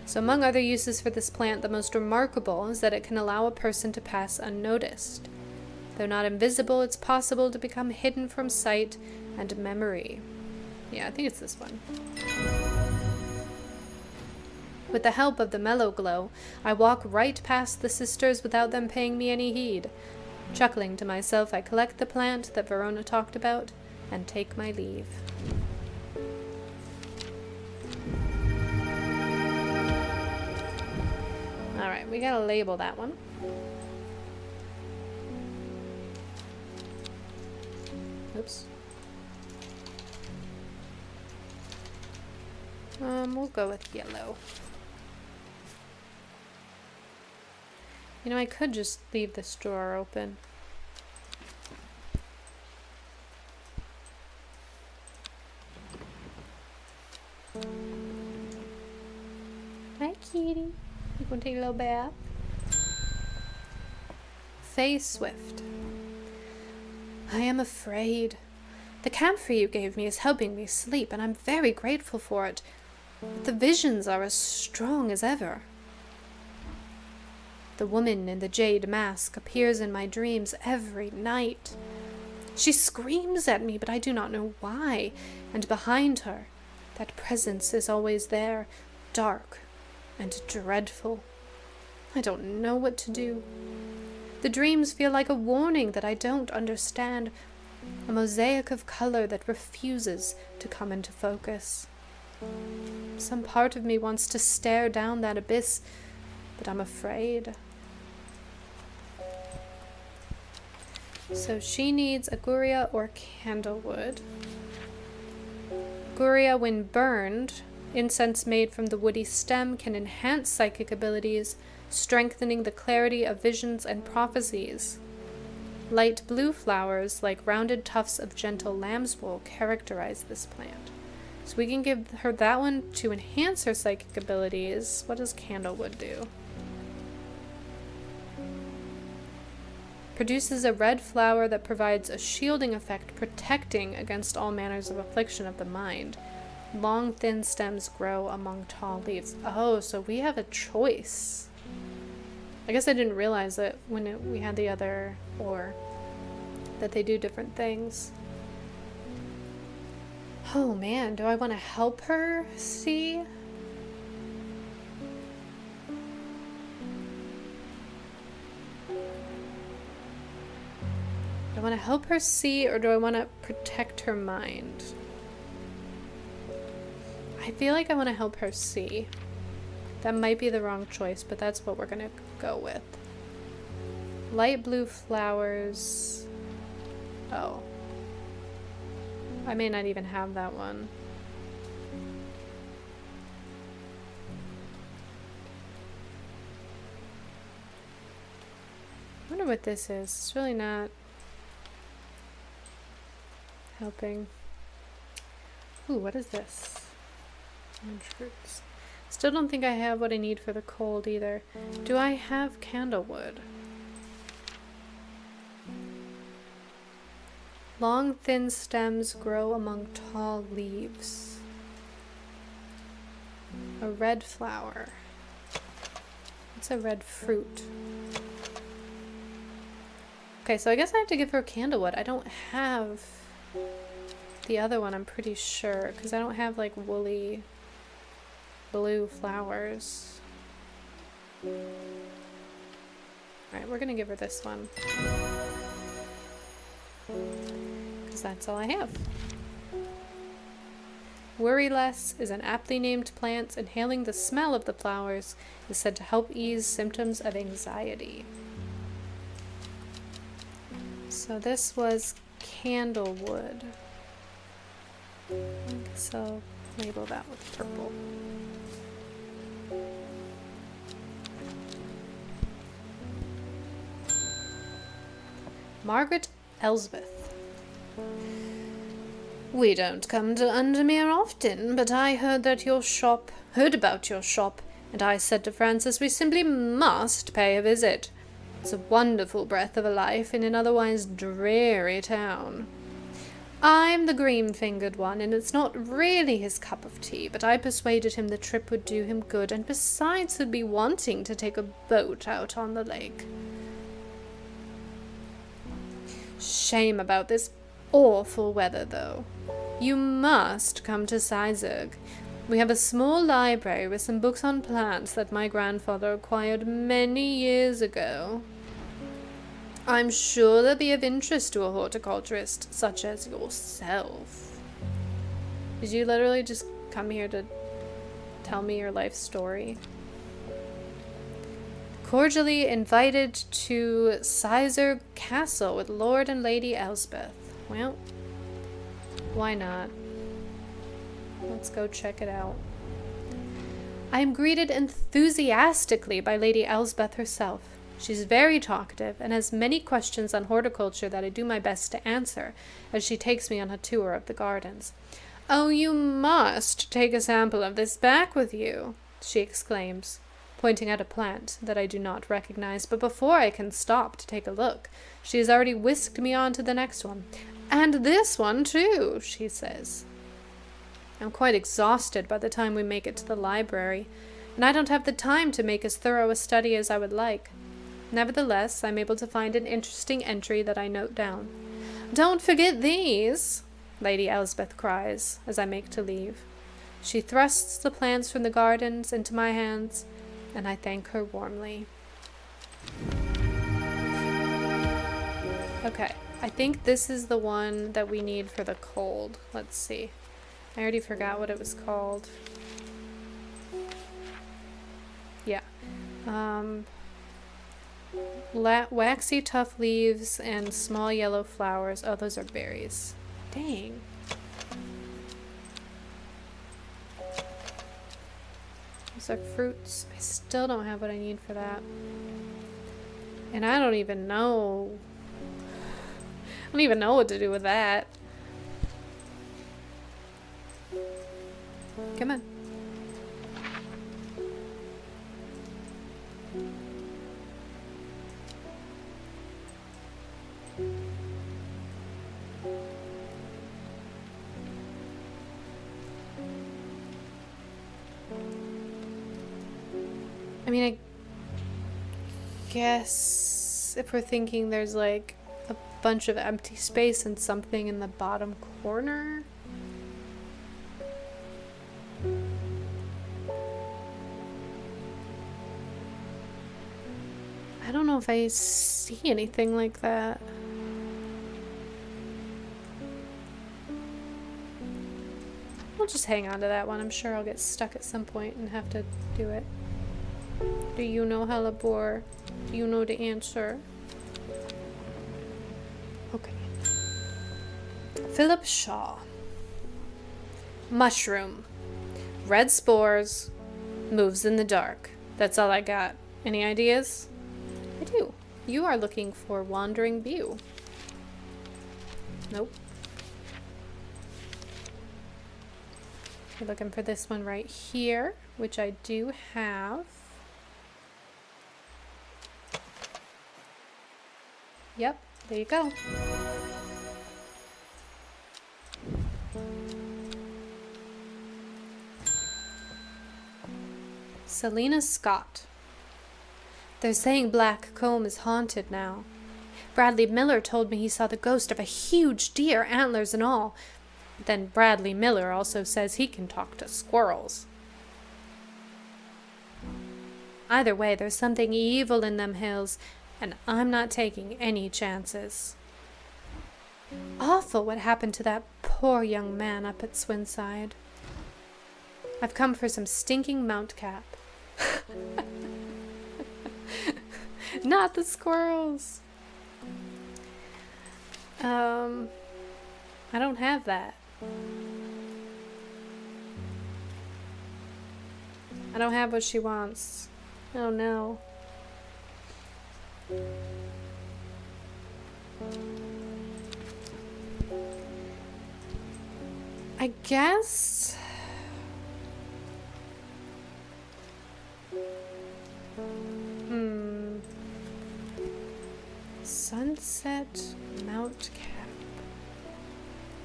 So among other uses for this plant, the most remarkable is that it can allow a person to pass unnoticed. Though not invisible, it's possible to become hidden from sight and memory. Yeah, I think it's this one. With the help of the Mellow Glow, I walk right past the sisters without them paying me any heed. Chuckling to myself, I collect the plant that Verona talked about and take my leave. Alright, we gotta label that one. Oops. We'll go with yellow. You know, I could just leave this drawer open. Hi, kitty. You gonna take a little bath? Faye Swift. I am afraid. The camphor you gave me is helping me sleep, and I'm very grateful for it. But the visions are as strong as ever. The woman in the jade mask appears in my dreams every night. She screams at me, but I do not know why, and behind her, that presence is always there, dark and dreadful. I don't know what to do. The dreams feel like a warning that I don't understand, a mosaic of color that refuses to come into focus. Some part of me wants to stare down that abyss, but I'm afraid. So she needs aguria or candlewood. Aguria, when burned, incense made from the woody stem, can enhance psychic abilities, strengthening the clarity of visions and prophecies. Light blue flowers, like rounded tufts of gentle lamb's wool, characterize this plant. So we can give her that one to enhance her psychic abilities. What does candlewood do? Produces a red flower that provides a shielding effect, protecting against all manners of affliction of the mind. Long, thin stems grow among tall leaves. Oh, so we have a choice. I guess I didn't realize that when we had the other ore, that they do different things. Oh man, do I want to help her see? Do I want to help her see, or do I want to protect her mind? I feel like I want to help her see. That might be the wrong choice, but that's what we're going to go with. Light blue flowers. Oh. I may not even have that one. I wonder what this is. It's really not helping. Ooh, what is this? Orange fruits. Still don't think I have what I need for the cold either. Do I have candlewood? Long, thin stems grow among tall leaves. A red flower. It's a red fruit. Okay, so I guess I have to give her candlewood. I don't have the other one, I'm pretty sure, because I don't have like woolly blue flowers. Alright, we're gonna give her this one. Because that's all I have. Worry Less is an aptly named plant. Inhaling the smell of the flowers is said to help ease symptoms of anxiety. So this was candlewood. So I'll label that with purple. Margaret Elsbeth. We don't come to Undermere often, but I heard about your shop, and I said to Francis we simply must pay a visit. It's a wonderful breath of a life in an otherwise dreary town. I'm the green-fingered one, and it's not really his cup of tea, but I persuaded him the trip would do him good, and besides he'd be wanting to take a boat out on the lake. Shame about this awful weather, though. You must come to Sizergh. We have a small library with some books on plants that my grandfather acquired many years ago. I'm sure they'll be of interest to a horticulturist such as yourself. Did you literally just come here to tell me your life story? Cordially invited to Sizergh Castle with Lord and Lady Elsbeth. Well, why not? Let's go check it out. I am greeted enthusiastically by Lady Elsbeth herself. She's very talkative and has many questions on horticulture that I do my best to answer as she takes me on a tour of the gardens. "Oh, you must take a sample of this back with you," she exclaims, pointing at a plant that I do not recognize, but before I can stop to take a look, she has already whisked me on to the next one. "And this one, too," she says. I'm quite exhausted by the time we make it to the library, and I don't have the time to make as thorough a study as I would like. Nevertheless, I'm able to find an interesting entry that I note down. "Don't forget these," Lady Elsbeth cries as I make to leave. She thrusts the plants from the gardens into my hands, and I thank her warmly. Okay, I think this is the one that we need for the cold. Let's see. I already forgot what it was called. Yeah. Waxy tough leaves and small yellow flowers. Oh, those are berries. Dang. Those are fruits. I still don't have what I need for that. And I don't even know what to do with that. Come on. I mean, I guess if we're thinking there's like a bunch of empty space and something in the bottom corner. I don't know if I see anything like that. I'll just hang on to that one. I'm sure I'll get stuck at some point and have to do it. Do you know, Halabor? Do you know the answer? Okay. Philip Shaw. Mushroom. Red spores. Moves in the dark. That's all I got. Any ideas? I do. You are looking for Wandering View. Nope. You're looking for this one right here, which I do have. Yep, there you go. Selena Scott. They're saying Black Comb is haunted now. Bradley Miller told me he saw the ghost of a huge deer, antlers and all. Then Bradley Miller also says he can talk to squirrels. Either way, there's something evil in them hills, and I'm not taking any chances. Awful what happened to that poor young man up at Swinside. I've come for some stinking mount cap. Not the squirrels. I don't have that. I don't have what she wants. Oh no. I guess Sunset Mount Cap.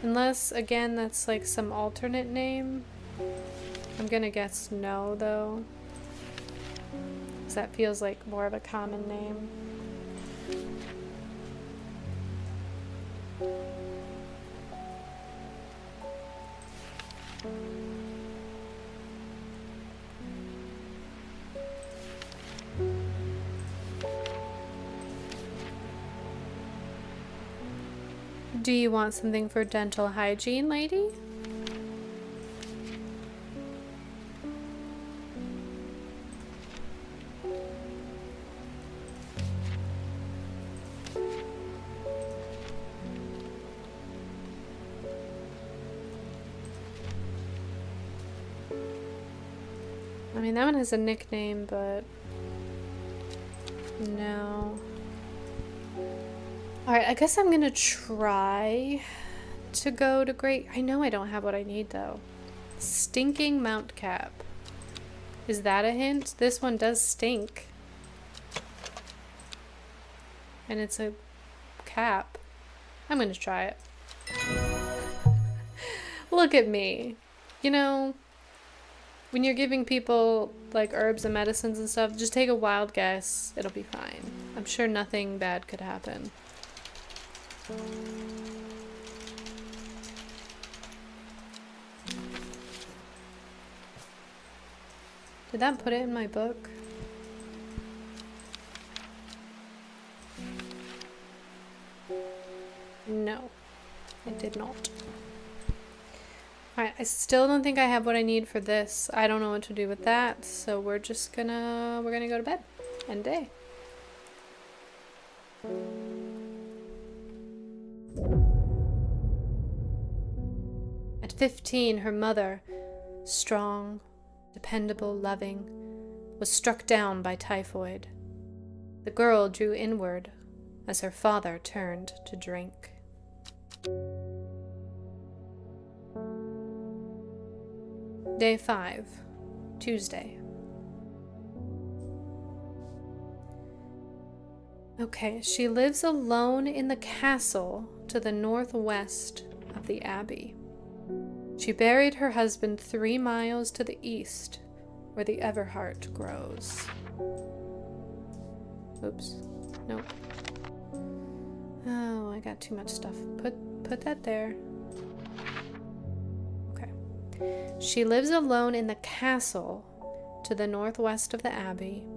Unless, again, that's like some alternate name. I'm gonna guess no, though. Because that feels like more of a common name. Do you want something for dental hygiene, lady? mean, that one has a nickname, but no. Alright, I guess I'm gonna try to go to Great... I know I don't have what I need, though. Stinking Mount Cap. Is that a hint? This one does stink. And it's a cap. I'm gonna try it. Look at me. You know, when you're giving people like herbs and medicines and stuff, just take a wild guess. It'll be fine. I'm sure nothing bad could happen. Did that put it in my book? No, it did not. Alright, I still don't think I have what I need for this. I don't know what to do with that, so we're gonna go to bed. End day. At 15, her mother, strong, dependable, loving, was struck down by typhoid. The girl drew inward as her father turned to drink. Day 5, Tuesday. Okay, she lives alone in the castle to the northwest of the abbey. She buried her husband 3 miles to the east, where the everheart grows. Oops. Nope. Oh, I got too much stuff. Put that there. Okay. She lives alone in the castle to the northwest of the abbey.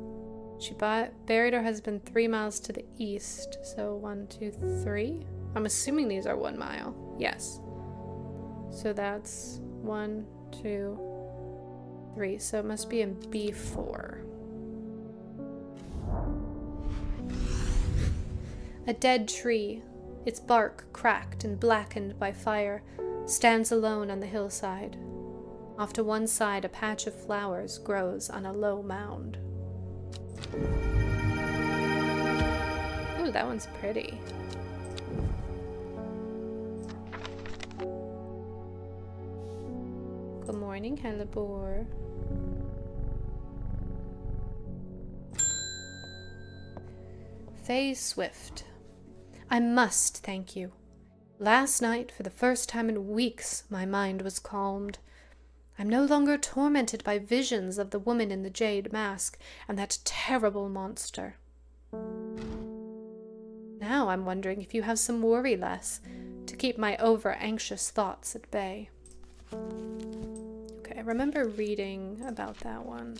She buried her husband 3 miles to the east. So 1, 2, 3. I'm assuming these are 1 mile. Yes. So that's 1, 2, 3. So it must be in B4. A dead tree, its bark cracked and blackened by fire, stands alone on the hillside. Off to one side, a patch of flowers grows on a low mound. Ooh, that one's pretty. Good morning, Hellebore. Faye Swift. I must thank you. Last night, for the first time in weeks, my mind was calmed. I'm no longer tormented by visions of the woman in the jade mask and that terrible monster. Now I'm wondering if you have some worry less to keep my over-anxious thoughts at bay. Okay, I remember reading about that one.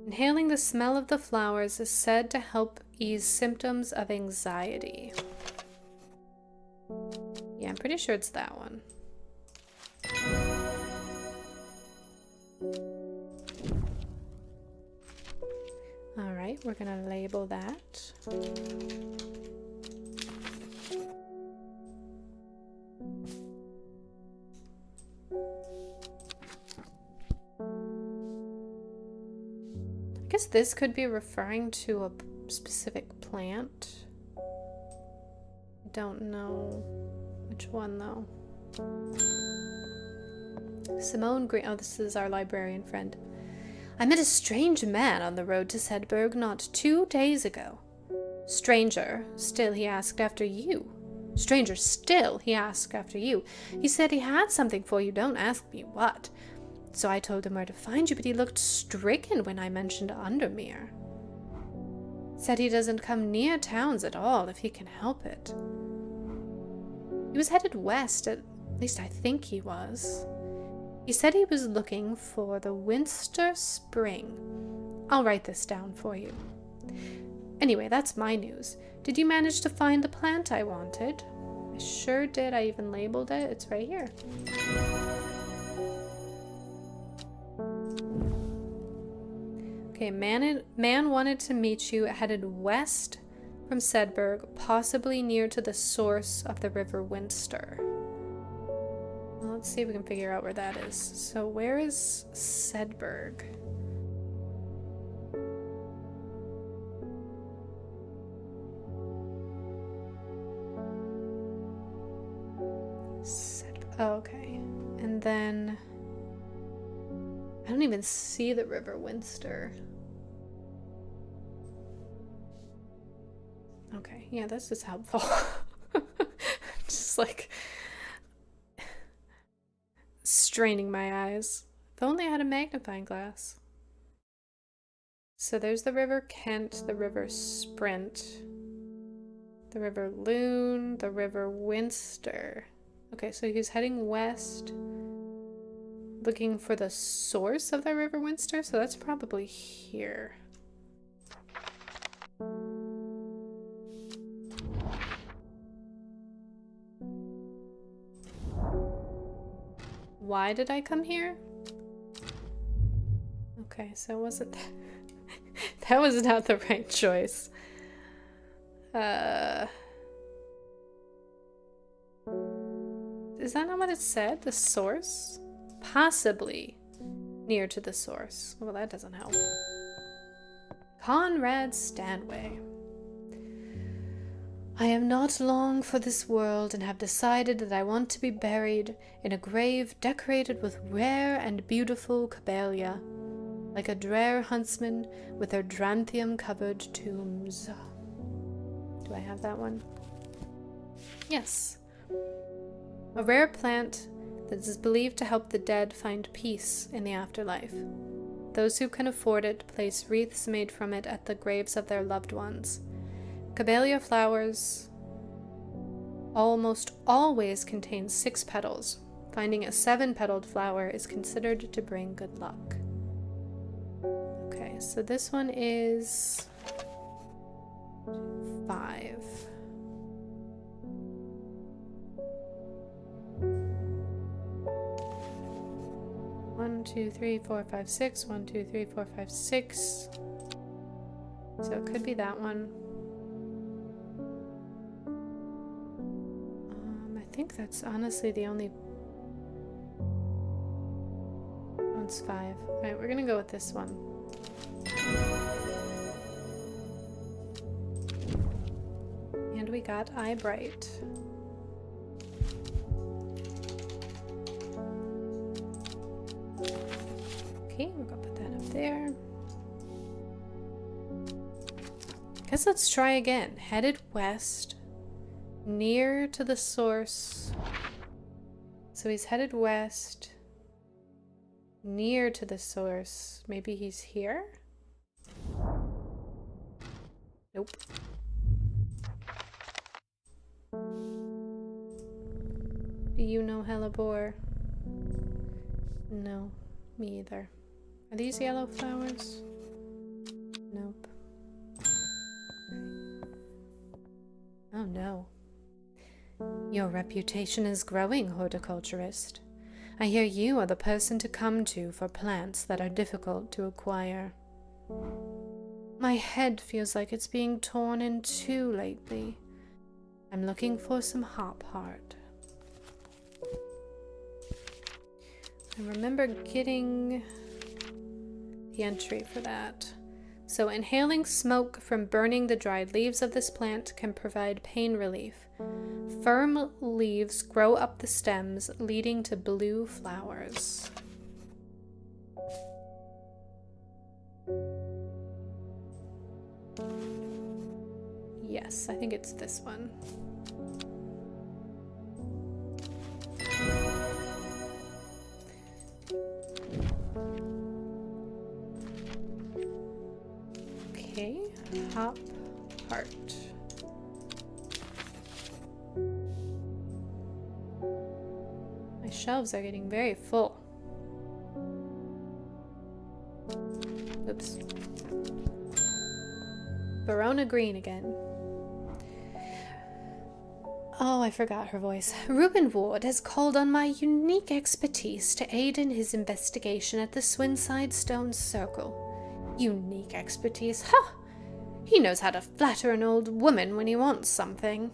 Inhaling the smell of the flowers is said to help ease symptoms of anxiety. Yeah, I'm pretty sure it's that one. All right, we're gonna label that. I guess this could be referring to a specific plant. I don't know which one though. Simone Green. Oh, this is our librarian friend. I met a strange man on the road to Sedberg not 2 days ago. Stranger still, he asked after you. Stranger still, he asked after you. He said he had something for you. Don't ask me what. So I told him where to find you, but he looked stricken when I mentioned Undermere. Said he doesn't come near towns at all if he can help it. He was headed west, at least I think he was. He said he was looking for the Winster Spring. I'll write this down for you. Anyway, that's my news. Did you manage to find the plant I wanted? I sure did. I even labeled it. It's right here. Okay, man wanted to meet you, headed west from Sedberg, possibly near to the source of the River Winster. let's see if we can figure out where that is. So where is Sedberg? Oh, okay. And then I don't even see the River Winster. Okay, yeah, this is helpful. Just like straining my eyes. If only I had a magnifying glass. So there's the River Kent, the River Sprint, the River Loon, the River Winster. Okay, so he's heading west, looking for the source of the River Winster, so that's probably here. Why did I come here? Okay, so it wasn't that was not the right choice. Is that not what it said? The source? Possibly near to the source. Well, that doesn't help. Conrad Stanway. I am not long for this world and have decided that I want to be buried in a grave decorated with rare and beautiful cabelia, like a drear huntsman with their dranthium-covered tombs. Do I have that one? Yes. A rare plant that is believed to help the dead find peace in the afterlife. Those who can afford it place wreaths made from it at the graves of their loved ones. Cabelia flowers almost always contain 6 petals. Finding a 7-petaled flower is considered to bring good luck. Okay, so this one is 5. One, 2, 3, 4, 5, 6. 1, 2, 3, 4, 5, 6. So it could be that one. I think that's honestly the only. One's 5. Alright, we're gonna go with this one. And we got Eyebright. Okay, we're gonna put that up there. Guess let's try again. Headed west, near to the source. So he's headed west, near to the source. Maybe he's here? Nope. Do you know hellebore? No, me either. Are these yellow flowers? Nope. Oh no. Your reputation is growing, horticulturist. I hear you are the person to come to for plants that are difficult to acquire. My head feels like it's being torn in two lately. I'm looking for some hop heart. I remember getting the entry for that. So inhaling smoke from burning the dried leaves of this plant can provide pain relief. Firm leaves grow up the stems, leading to blue flowers. Yes, I think it's this one. Okay, hop heart. My shelves are getting very full. Oops. Verona Green again. Oh, I forgot her voice. Reuben Ward has called on my unique expertise to aid in his investigation at the Swinside Stone Circle. Unique expertise, huh? He knows how to flatter an old woman when he wants something.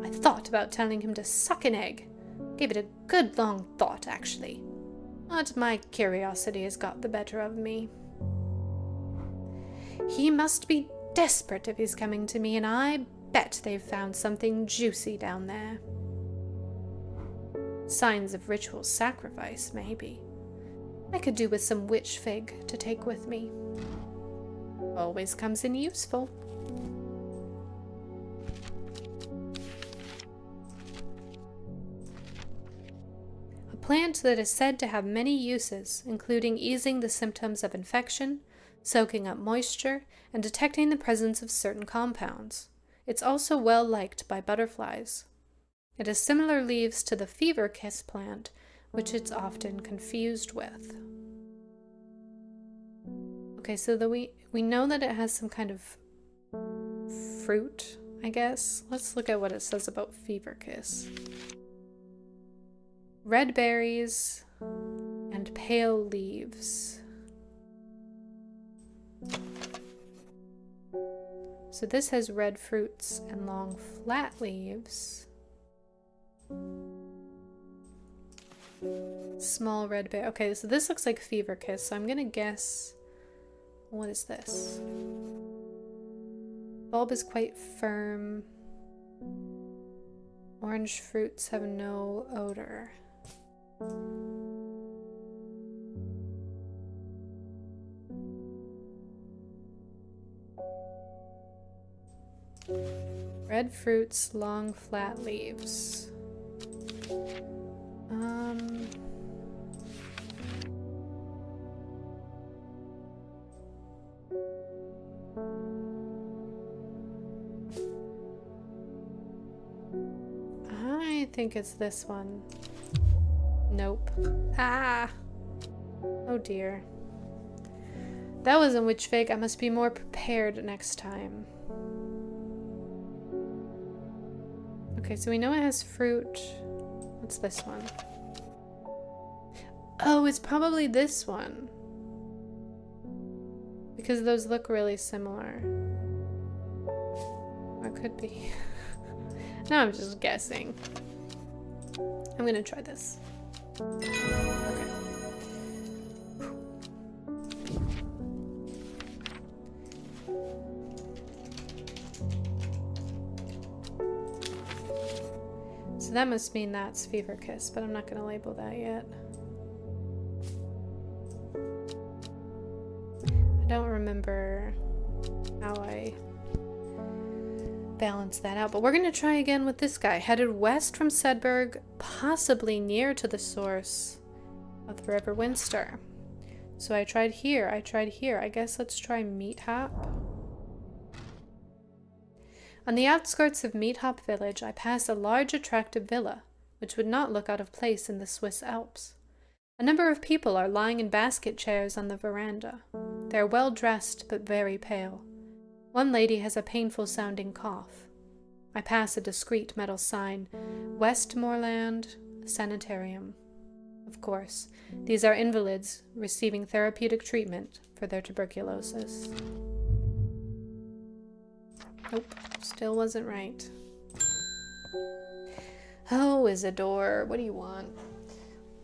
I thought about telling him to suck an egg, Gave it a good long thought, actually. But my curiosity has got the better of me. He must be desperate if he's coming to me, and I bet they've found something juicy down there. Signs of ritual sacrifice, maybe. I could do with some witch fig to take with me. Always comes in useful. A plant that is said to have many uses, including easing the symptoms of infection, soaking up moisture, and detecting the presence of certain compounds. It's also well liked by butterflies. It has similar leaves to the fever kiss plant, which it's often confused with. Okay, so we know that it has some kind of fruit, I guess. Let's look at what it says about fever kiss. Red berries and pale leaves. So this has red fruits and long flat leaves. Small red berry. Okay, so this looks like fever kiss, so I'm gonna guess. What is this? Bulb is quite firm. Orange fruits have no odor. Red fruits, long flat leaves. I think it's this one. Nope. Ah! Oh dear. That wasn't witch fig. I must be more prepared next time. Okay, so we know it has fruit. What's this one? Oh, it's probably this one. Because those look really similar. Or it could be. No, I'm just guessing. I'm gonna try this. Okay. So that must mean that's fever kiss, but I'm not gonna label that yet. I don't remember how I balance that out, but we're going to try again with this guy. Headed west from Sedberg, possibly near to the source of the River Winster. So I tried here, I guess let's try Meat Hop. On the outskirts of Meat Hop village, I pass a large attractive villa, which would not look out of place in the Swiss Alps. A number of people are lying in basket chairs on the veranda. They are well dressed, but very pale. One lady has a painful-sounding cough. I pass a discreet metal sign, Westmoreland Sanitarium. Of course, these are invalids receiving therapeutic treatment for their tuberculosis. Nope, still wasn't right. Oh, Isidore, what do you want?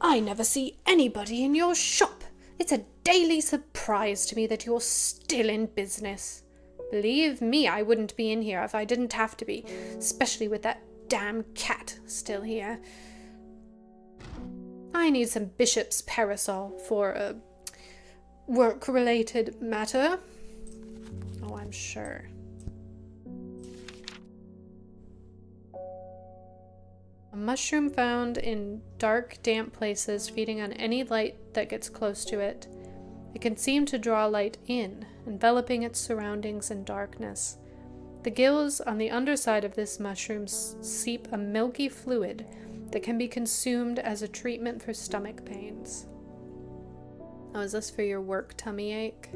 I never see anybody in your shop. It's a daily surprise to me that you're still in business. Believe me, I wouldn't be in here if I didn't have to be, especially with that damn cat still here. I need some bishop's parasol for a work-related matter. Oh, I'm sure. A mushroom found in dark, damp places, feeding on any light that gets close to it. It can seem to draw light in, enveloping its surroundings in darkness. The gills on the underside of this mushroom seep a milky fluid that can be consumed as a treatment for stomach pains. Oh, is this for your work tummy ache?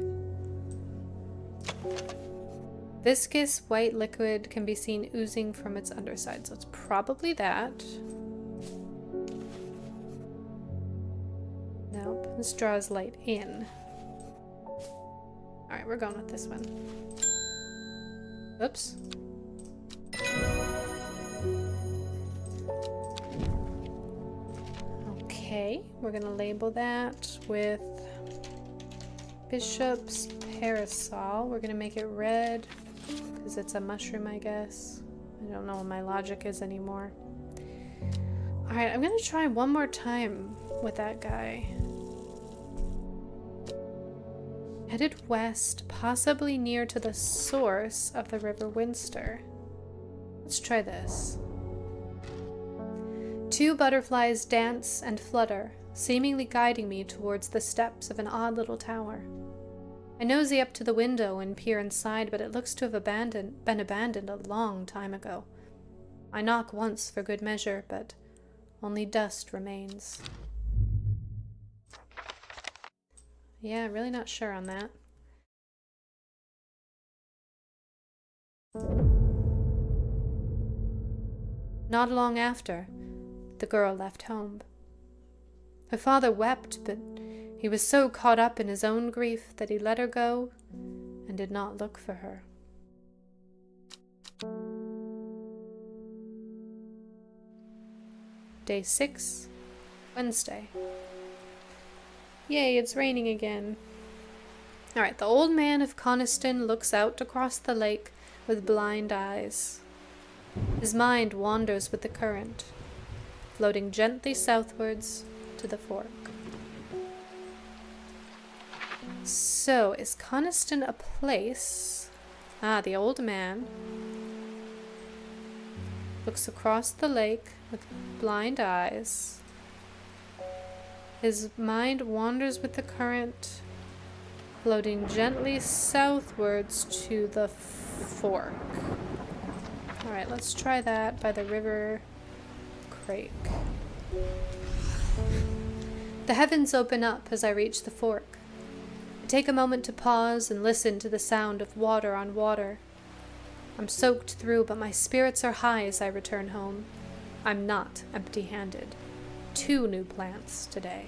Viscous white liquid can be seen oozing from its underside, so it's probably that. Nope, this draws light in. Alright, we're going with this one. Oops. Okay, we're gonna label that with Bishop's Parasol. We're gonna make it red because it's a mushroom, I guess. I don't know what my logic is anymore. Alright, I'm gonna try one more time with that guy. Headed west, possibly near to the source of the River Winster. Let's try this. 2 butterflies dance and flutter, seemingly guiding me towards the steps of an odd little tower. I nosy up to the window and peer inside, but it looks to have been abandoned a long time ago. I knock once for good measure, but only dust remains. Yeah, really not sure on that. Not long after, the girl left home. Her father wept, but he was so caught up in his own grief that he let her go and did not look for her. Day 6, Wednesday. Yay, it's raining again. Alright, the old man of Coniston looks out across the lake with blind eyes. His mind wanders with the current, floating gently southwards to the fork. So, is Coniston a place? Ah, the old man looks across the lake with blind eyes. His mind wanders with the current, floating gently southwards to the fork. Alright, let's try that by the river Crake. The heavens open up as I reach the fork. I take a moment to pause and listen to the sound of water on water. I'm soaked through, but my spirits are high as I return home. I'm not empty-handed. 2 new plants today.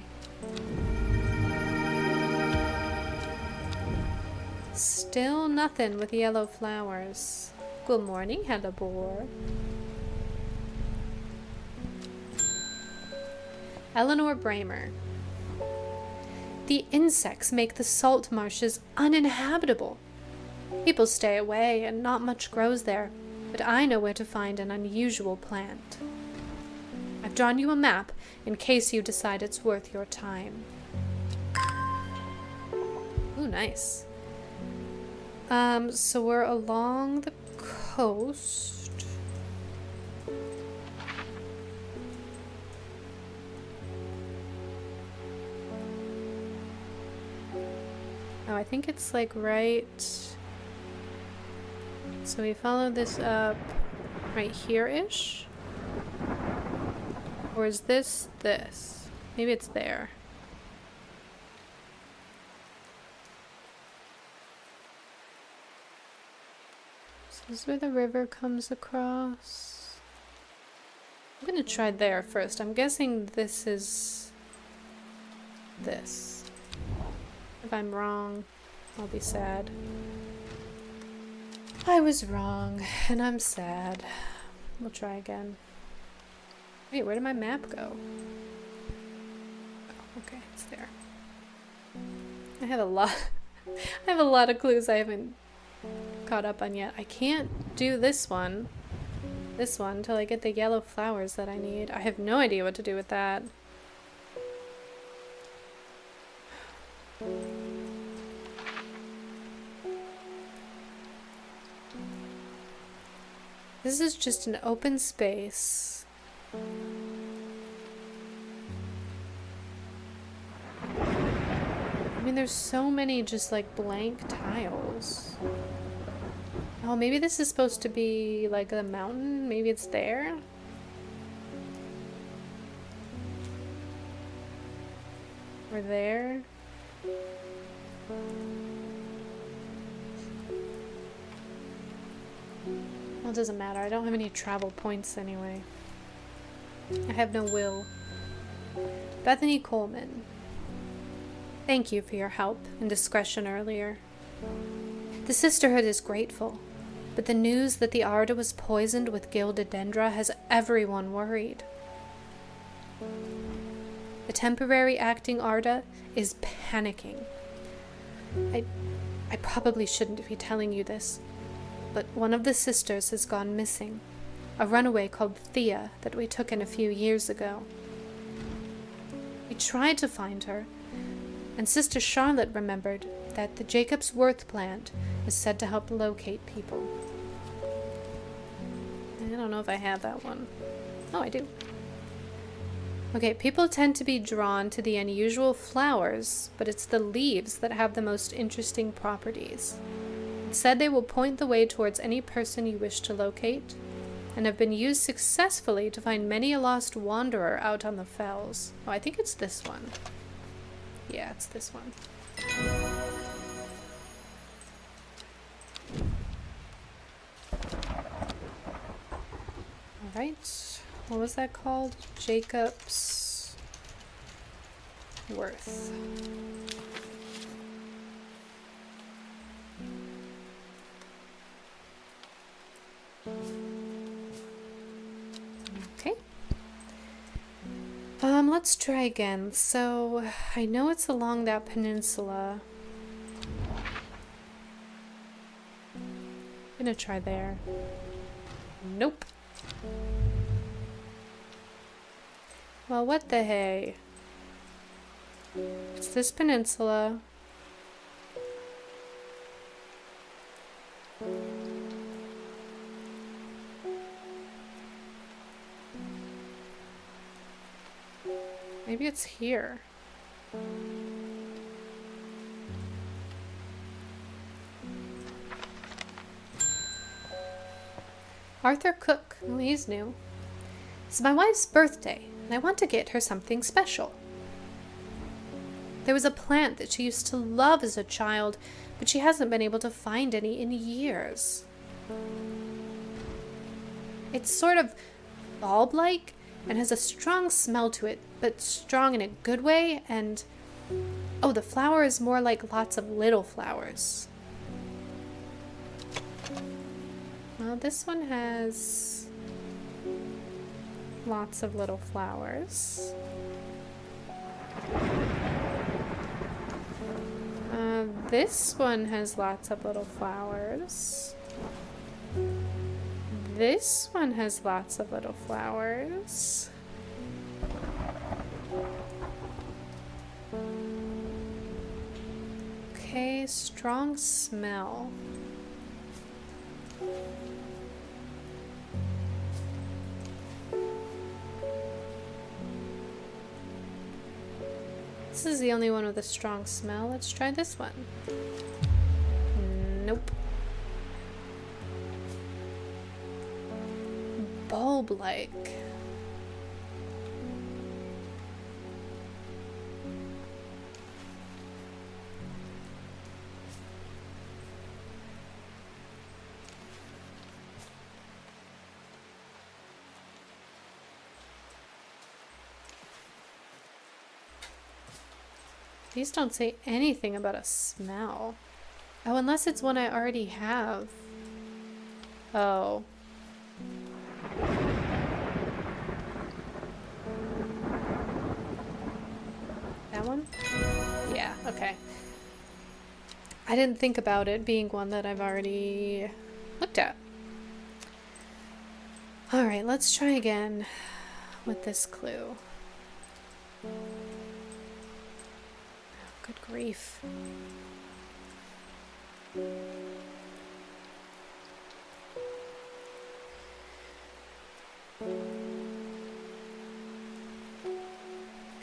Still nothing with yellow flowers. Good morning, hellebore. Eleanor Bramer. The insects make the salt marshes uninhabitable. People stay away and not much grows there, but I know where to find an unusual plant. I've drawn you a map in case you decide it's worth your time. Ooh, nice. So we're along the coast. Oh, I think it's like right. So we follow this up right here-ish? Or is this this? Maybe it's there. So this is where the river comes across. I'm gonna try there first. I'm guessing this is this. If I'm wrong, I'll be sad. I was wrong, and I'm sad. We'll try again. Wait, where did my map go? Oh, okay, it's there. I have a lot of clues I haven't caught up on yet. I can't do this one till I get the yellow flowers that I need. I have no idea what to do with that. This is just an open space. I mean, there's so many just like blank tiles. Oh, maybe this is supposed to be like the mountain. Maybe it's there. Or there. Well, it doesn't matter. I don't have any travel points anyway. I have no will. Bethany Coleman. Thank you for your help and discretion earlier. The Sisterhood is grateful, but the news that the Arda was poisoned with gilded dendra has everyone worried. The temporary acting Arda is panicking. I probably shouldn't be telling you this, but one of the sisters has gone missing. A runaway called Thea that we took in a few years ago. We tried to find her, and Sister Charlotte remembered that the Jacob's Worth plant is said to help locate people. I don't know if I have that one. Oh, I do. Okay, people tend to be drawn to the unusual flowers, but it's the leaves that have the most interesting properties. It said they will point the way towards any person you wish to locate, and have been used successfully to find many a lost wanderer out on the fells. Oh, I think it's this one. Yeah, it's this one. Alright, what was that called? Jacob's Worth. Okay. Let's try again. So, I know it's along that peninsula. I'm gonna try there. Nope. Well, what the hey? It's this peninsula. Maybe it's here. Arthur Cook. Well, he's new. It's my wife's birthday, and I want to get her something special. There was a plant that she used to love as a child, but she hasn't been able to find any in years. It's sort of bulb-like and has a strong smell to it, but strong in a good way, and oh, the flower is more like lots of little flowers. Well, this one has lots of little flowers. This one has lots of little flowers. This one has lots of little flowers. Okay, strong smell. This is the only one with a strong smell. Let's try this one. Nope. Bulb-like. These don't say anything about a smell. Oh, unless it's one I already have. Oh. That one? Yeah, okay. I didn't think about it being one that I've already looked at. Alright, let's try again with this clue. Good grief.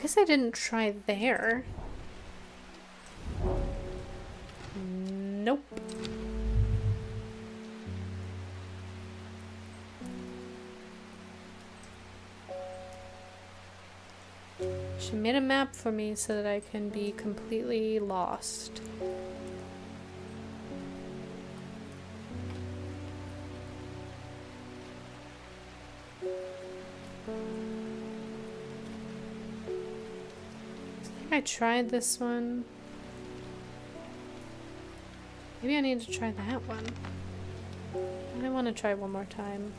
Guess I didn't try there. Nope. She made a map for me so that I can be completely lost. I think I tried this one. Maybe I need to try that one. I want to try one more time.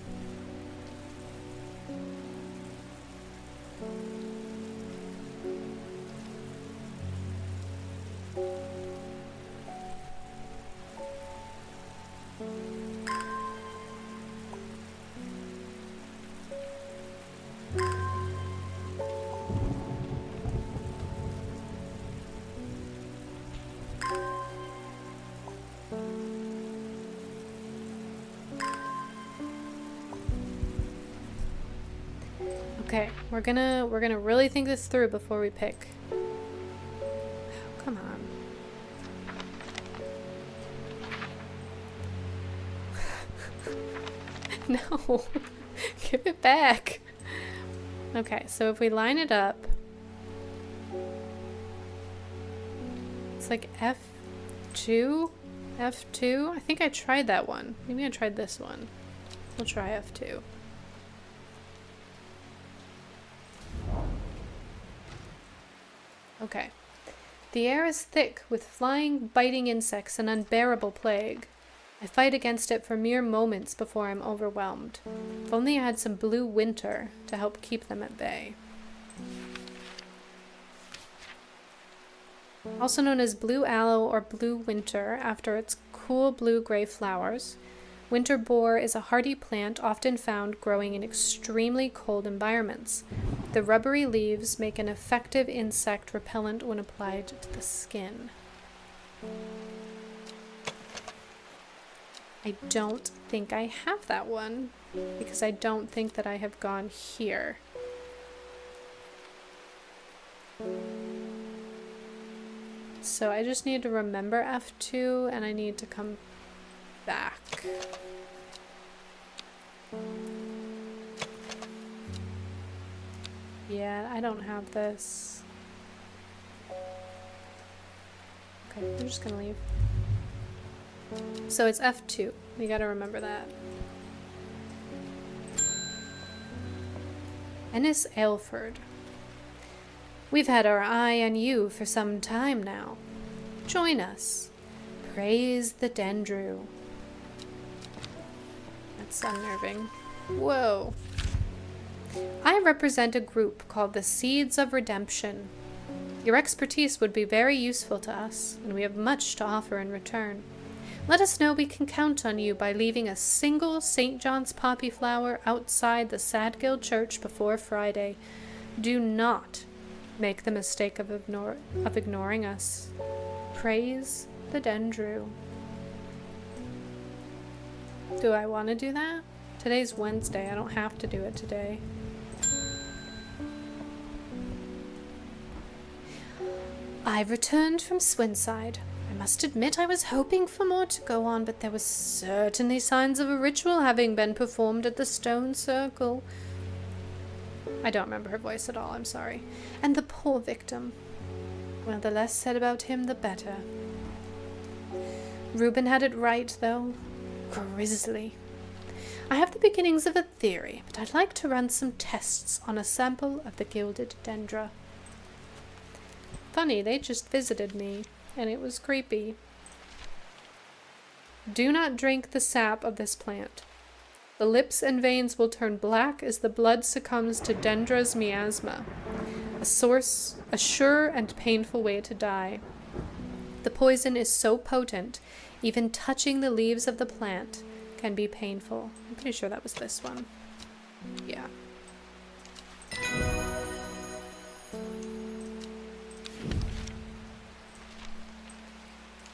Okay, we're gonna really think this through before we pick. Oh, come on. No. Give it back. Okay, so if we line it up, it's like F2? F2? I think I tried that one. Maybe I tried this one. We'll try F2. Okay. The air is thick with flying, biting insects, an unbearable plague. I fight against it for mere moments before I'm overwhelmed. If only I had some blue winter to help keep them at bay. Also known as blue aloe or blue winter after its cool blue-gray flowers, winter boar is a hardy plant often found growing in extremely cold environments. The rubbery leaves make an effective insect repellent when applied to the skin. I don't think I have that one because I don't think that I have gone here. So I just need to remember F2 and I need to come back. Yeah, I don't have this. Okay, I'm just gonna leave. So it's F2. We gotta remember that. Ennis Aylford. We've had our eye on you for some time now. Join us. Praise the Dendrew. That's unnerving. Whoa. I represent a group called the Seeds of Redemption. Your expertise would be very useful to us, and we have much to offer in return. Let us know we can count on you by leaving a single St. John's poppy flower outside the Sadgill Church before Friday. Do not make the mistake of ignoring us. Praise the Dendrew. Do I want to do that? Today's Wednesday. I don't have to do it today. I've returned from Swinside. I must admit I was hoping for more to go on, but there was certainly signs of a ritual having been performed at the stone circle. I don't remember her voice at all, I'm sorry. And the poor victim. Well, the less said about him, the better. Reuben had it right, though. Grisly. I have the beginnings of a theory, but I'd like to run some tests on a sample of the gilded dendra. Funny, they just visited me, and it was creepy. Do not drink the sap of this plant. The lips and veins will turn black as the blood succumbs to dendra's miasma, a sure and painful way to die. The poison is so potent, even touching the leaves of the plant can be painful. I'm pretty sure that was this one. Yeah.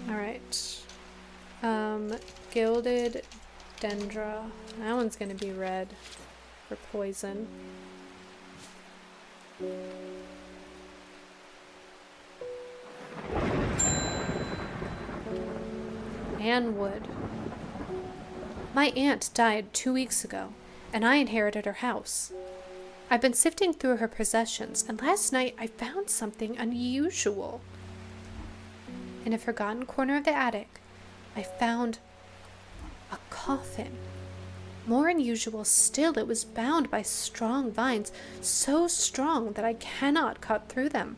Alright. Gilded dendra. That one's gonna be red for poison. And wood. My aunt died 2 weeks ago, and I inherited her house. I've been sifting through her possessions, and last night I found something unusual. In a forgotten corner of the attic, I found a coffin. More unusual still, it was bound by strong vines, so strong that I cannot cut through them.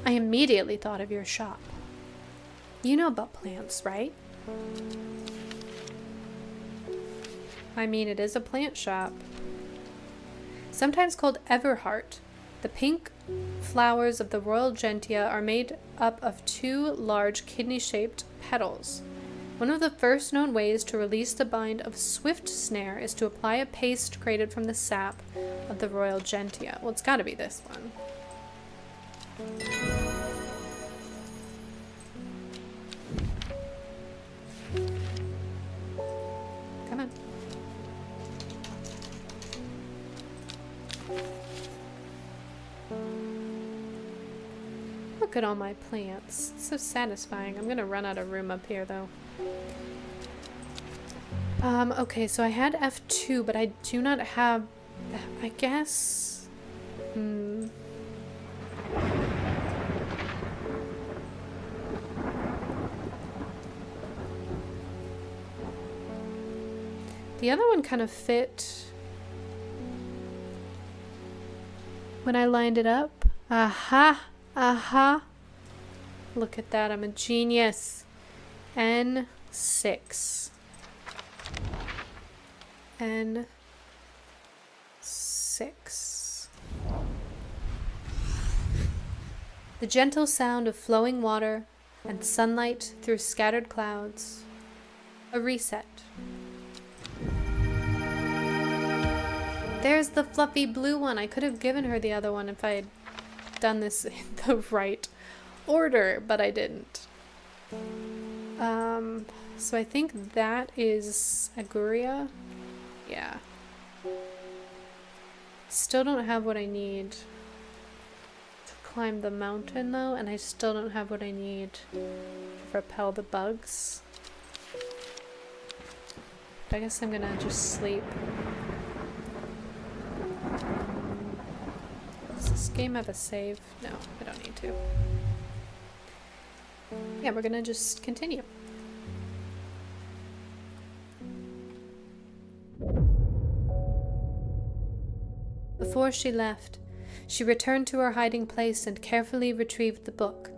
I immediately thought of your shop. You know about plants, right? I mean, it is a plant shop. Sometimes called Everhart, the pink flowers of the royal gentian are made up of 2 large kidney-shaped petals. One of the first known ways to release the bind of swift snare is to apply a paste created from the sap of the royal gentian. Well, it's got to be this one. Come on. at all my plants. It's so satisfying. I'm gonna run out of room up here though. Okay, so I had F2, but I do not have, I guess, the other one kind of fit when I lined it up. Aha! Aha! Look at that, I'm a genius. N6. N6. The gentle sound of flowing water and sunlight through scattered clouds. A reset. There's the fluffy blue one. I could have given her the other one if I had done this in the right order, but I didn't. So I think that is Aguria. Yeah. Still don't have what I need to climb the mountain though, and I still don't have what I need to repel the bugs. I guess I'm gonna just sleep. Does this game have a save? No, I don't need to. Yeah, we're gonna just continue. Before she left, she returned to her hiding place and carefully retrieved the book,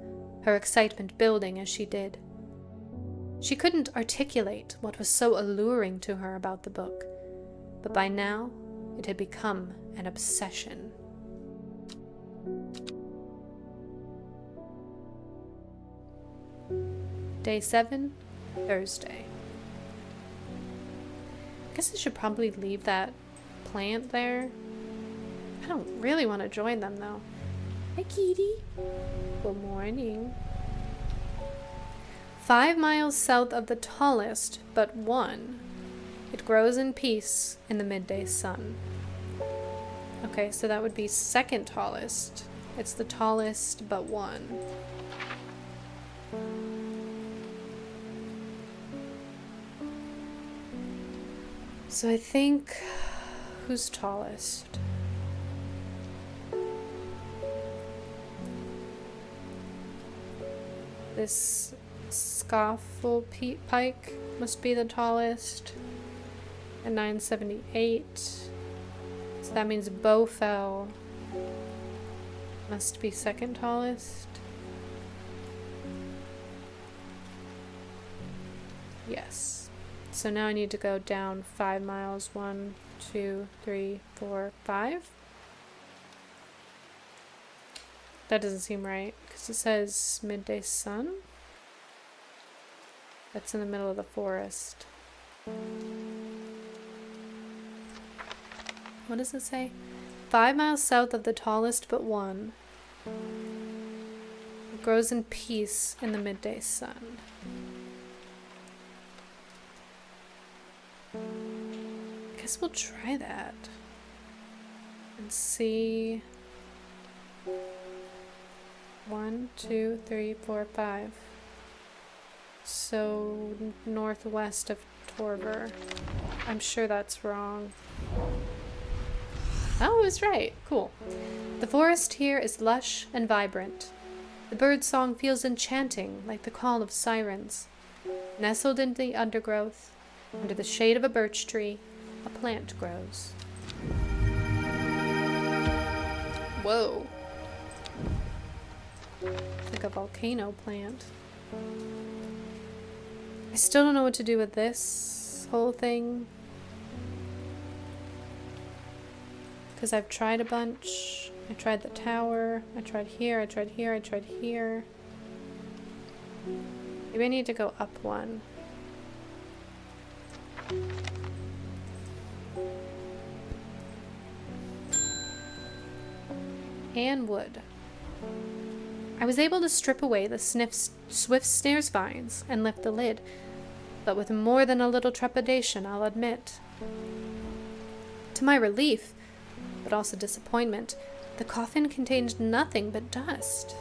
her excitement building as she did. She couldn't articulate what was so alluring to her about the book, but by now it had become an obsession. Day 7, Thursday. I guess I should probably leave that plant there. I don't really want to join them though. Hi, kitty. Good morning. 5 miles south of the tallest but one, it grows in peace in the midday sun. Okay, so that would be second tallest. It's the tallest but one. So I think, who's tallest? This scoffle pike must be the tallest at 978. So that means Bowfell must be second tallest. Yes. So now I need to go down 5 miles. 1, 2, 3, 4, 5. That doesn't seem right because it says midday sun. That's in the middle of the forest. What does it say? 5 miles south of the tallest but one. It grows in peace in the midday sun. Guess we'll try that and see. 1, 2, 3, 4, 5. So northwest of Torver. I'm sure that's wrong. Oh, it was right. Cool. The forest here is lush and vibrant. The bird song feels enchanting, like the call of sirens. Nestled in the undergrowth, under the shade of a birch tree, a plant grows. Whoa. It's like a volcano plant. I still don't know what to do with this whole thing. Because I've tried a bunch. I tried the tower. I tried here. I tried here. I tried here. Maybe I need to go up one. And wood. I was able to strip away the swift stairs vines and lift the lid, but with more than a little trepidation, I'll admit. To my relief, but also disappointment, the coffin contained nothing but dust.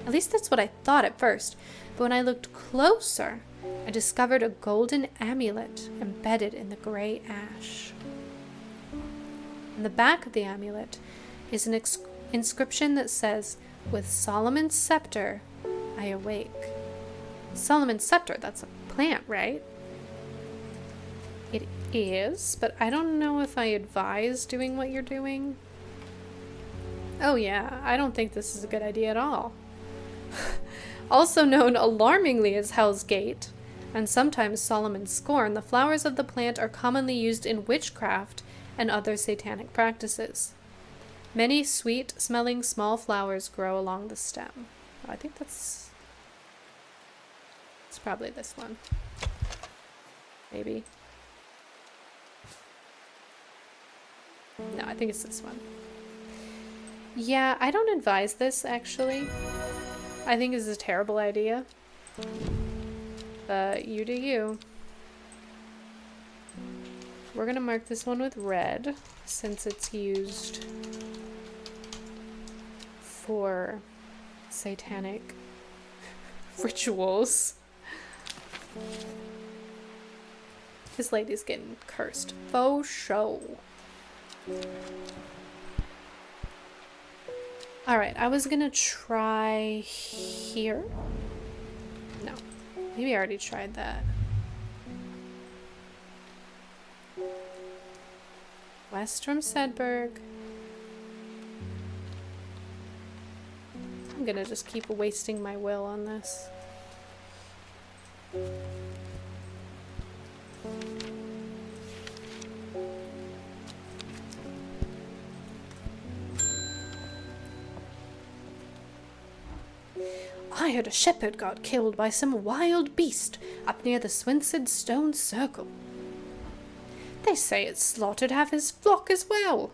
At least that's what I thought at first, but when I looked closer, I discovered a golden amulet embedded in the gray ash. On the back of the amulet is an inscription that says, "With Solomon's scepter, I awake." Solomon's scepter, that's a plant, right? It is, but I don't know if I advise doing what you're doing. Oh yeah, I don't think this is a good idea at all. Also known alarmingly as Hell's Gate, and sometimes Solomon's Scorn, the flowers of the plant are commonly used in witchcraft and other satanic practices. Many sweet-smelling small flowers grow along the stem. Oh, I think it's probably this one. Maybe. No, I think it's this one. Yeah, I don't advise this, actually. I think this is a terrible idea. But you do you. We're gonna mark this one with red, since it's used for satanic rituals. This lady's getting cursed. Faux show. Alright, I was gonna try here. No. Maybe I already tried that. West from Sedberg. I'm gonna just keep wasting my will on this. I heard a shepherd got killed by some wild beast up near the Swinsted Stone Circle. They say it slaughtered half his flock as well.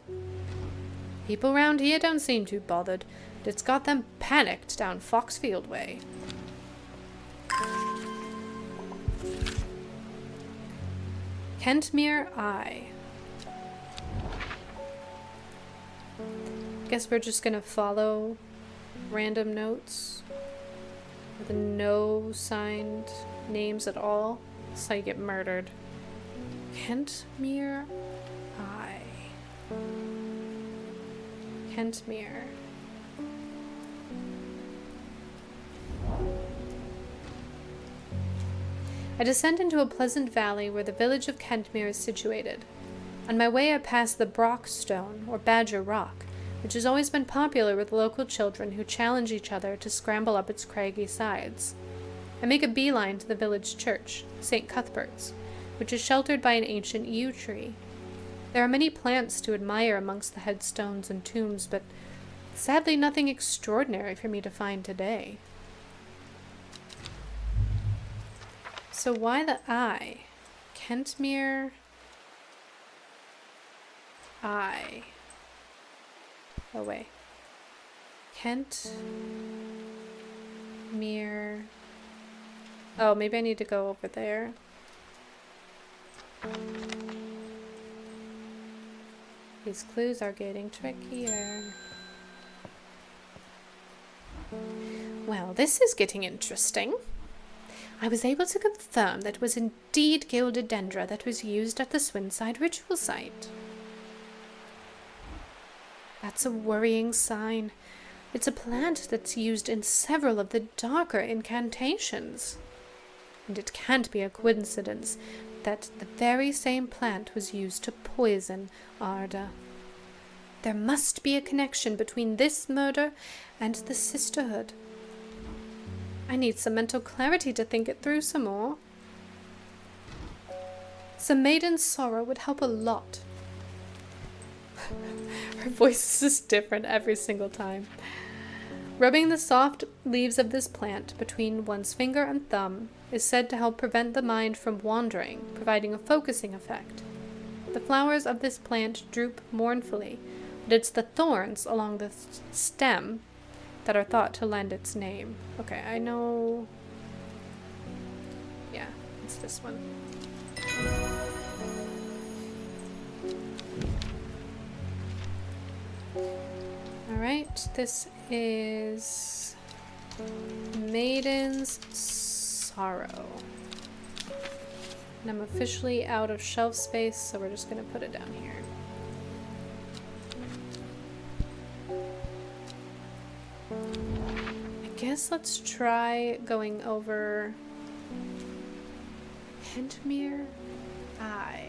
People round here don't seem too bothered, but it's got them panicked down Foxfield way. Kentmere Eye. Guess we're just gonna follow random notes with no signed names at all. That's how you get murdered. Kentmere Eye. Kentmere. I descend into a pleasant valley where the village of Kentmere is situated. On my way I pass the Brock Stone, or Badger Rock, which has always been popular with local children who challenge each other to scramble up its craggy sides. I make a beeline to the village church, St. Cuthbert's, which is sheltered by an ancient yew tree. There are many plants to admire amongst the headstones and tombs, but sadly nothing extraordinary for me to find today. So why the eye? Kentmere Eye. Oh wait. Kentmere. Oh, maybe I need to go over there. These clues are getting trickier. Well, this is getting interesting. I was able to confirm that it was indeed gilded dendra that was used at the Swinside ritual site. That's a worrying sign. It's a plant that's used in several of the darker incantations. And it can't be a coincidence that the very same plant was used to poison Arda. There must be a connection between this murder and the sisterhood. I need some mental clarity to think it through some more. Some maiden sorrow would help a lot. Her voice is just different every single time. Rubbing the soft leaves of this plant between one's finger and thumb is said to help prevent the mind from wandering, providing a focusing effect. The flowers of this plant droop mournfully, but it's the thorns along the stem that are thought to lend its name. Okay, I know. Yeah, it's this one. Alright, this is Maiden's Sorrow. And I'm officially out of shelf space, so we're just going to put it down here. I guess let's try going over Hentmere Eye.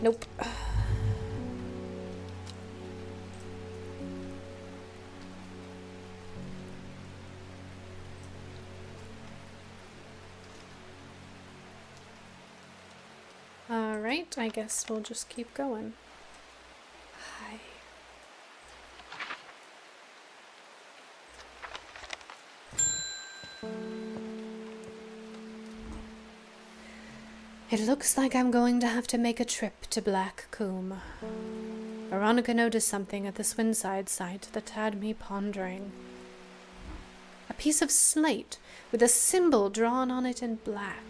Nope. Alright, I guess we'll just keep going. Hi. It looks like I'm going to have to make a trip to Black Combe. Veronica noticed something at the Swinside site that had me pondering. A piece of slate with a symbol drawn on it in black.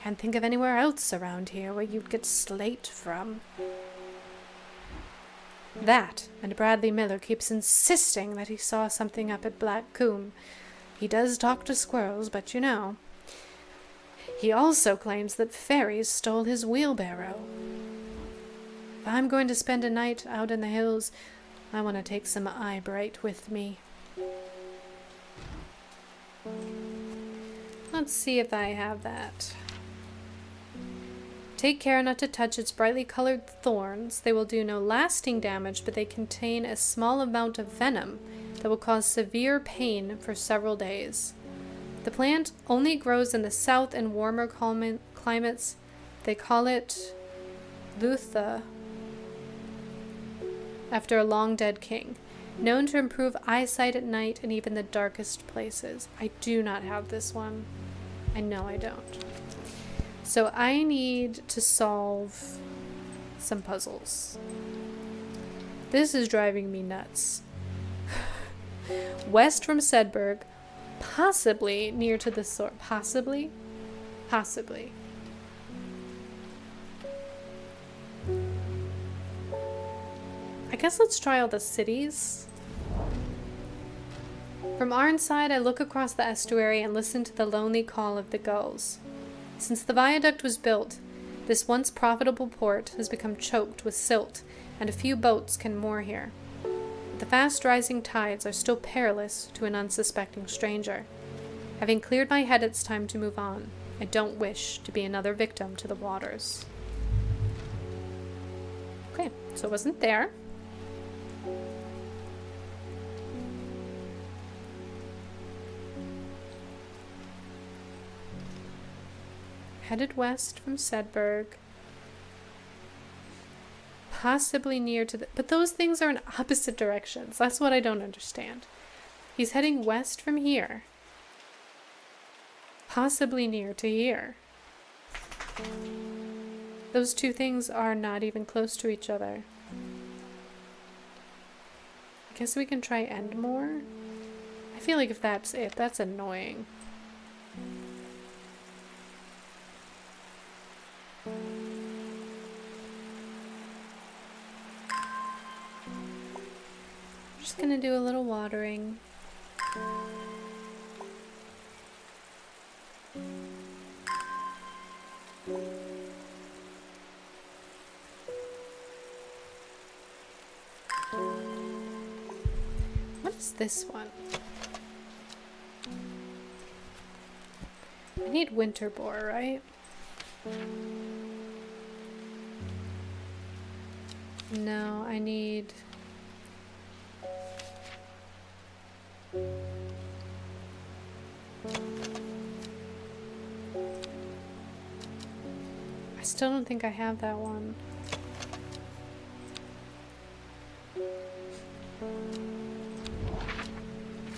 Can't think of anywhere else around here where you'd get slate from. That, and Bradley Miller keeps insisting that he saw something up at Black Combe. He does talk to squirrels, but you know. He also claims that fairies stole his wheelbarrow. If I'm going to spend a night out in the hills, I want to take some eyebright with me. Let's see if I have that. Take care not to touch its brightly colored thorns. They will do no lasting damage, but they contain a small amount of venom that will cause severe pain for several days. The plant only grows in the south and warmer climates. They call it Lutha, after a long-dead king, known to improve eyesight at night in even the darkest places. I do not have this one. I know I don't. So I need to solve some puzzles. This is driving me nuts. West from Sedberg, possibly near to the source. Possibly? Possibly. I guess let's try all the cities. From Arnside, I look across the estuary and listen to the lonely call of the gulls. Since the viaduct was built, this once profitable port has become choked with silt, and a few boats can moor here. But the fast-rising tides are still perilous to an unsuspecting stranger. Having cleared my head, it's time to move on. I don't wish to be another victim to the waters. Okay, so it wasn't there. Headed west from Sedberg. Possibly near to the... But those things are in opposite directions. That's what I don't understand. He's heading west from here. Possibly near to here. Those two things are not even close to each other. I guess we can try Endmore. I feel like if that's it, that's annoying. Just gonna do a little watering. What is this one? I need winter boar, right? No, I need... I still don't think I have that one.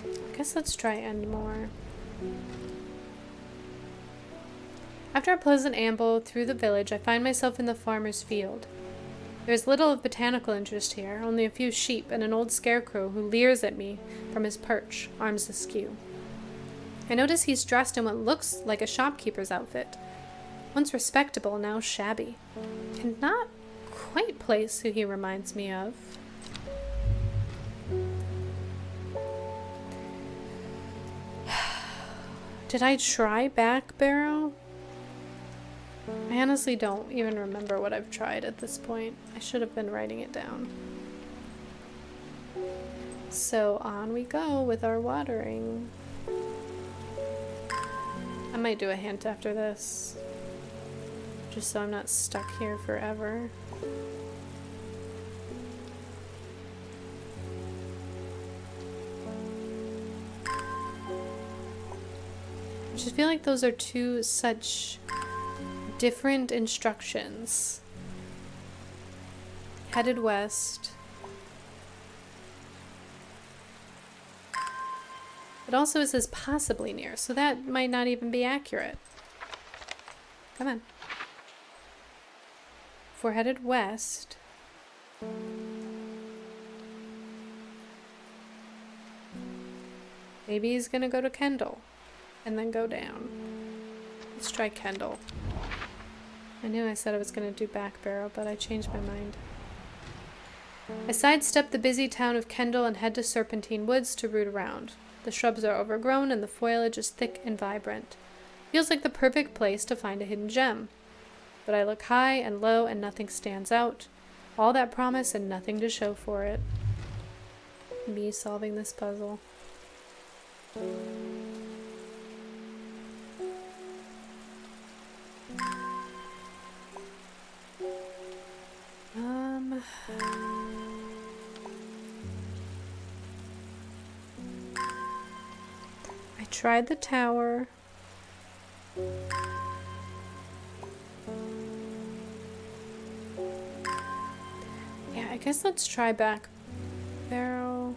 I guess let's try Endmore. After a pleasant amble through the village, I find myself in the farmer's field. There's little of botanical interest here, only a few sheep and an old scarecrow who leers at me from his perch, arms askew. I notice he's dressed in what looks like a shopkeeper's outfit. Once respectable, now shabby. Can not quite place who he reminds me of. Did I try back barrow? I honestly don't even remember what I've tried at this point. I should have been writing it down. So on we go with our watering. I might do a hint after this, just so I'm not stuck here forever. I just feel like those are two such different instructions. Headed west. It also says possibly near, so that might not even be accurate. Come on. If we're headed west, maybe he's gonna go to Kendall and then go down. Let's try Kendall. I knew I said I was gonna do back barrow, but I changed my mind. I sidestep the busy town of Kendall and head to Serpentine Woods to root around. The shrubs are overgrown and the foliage is thick and vibrant. Feels like the perfect place to find a hidden gem. But I look high and low and nothing stands out. All that promise and nothing to show for it. Me solving this puzzle. I tried the tower. Yeah, I guess let's try back barrow.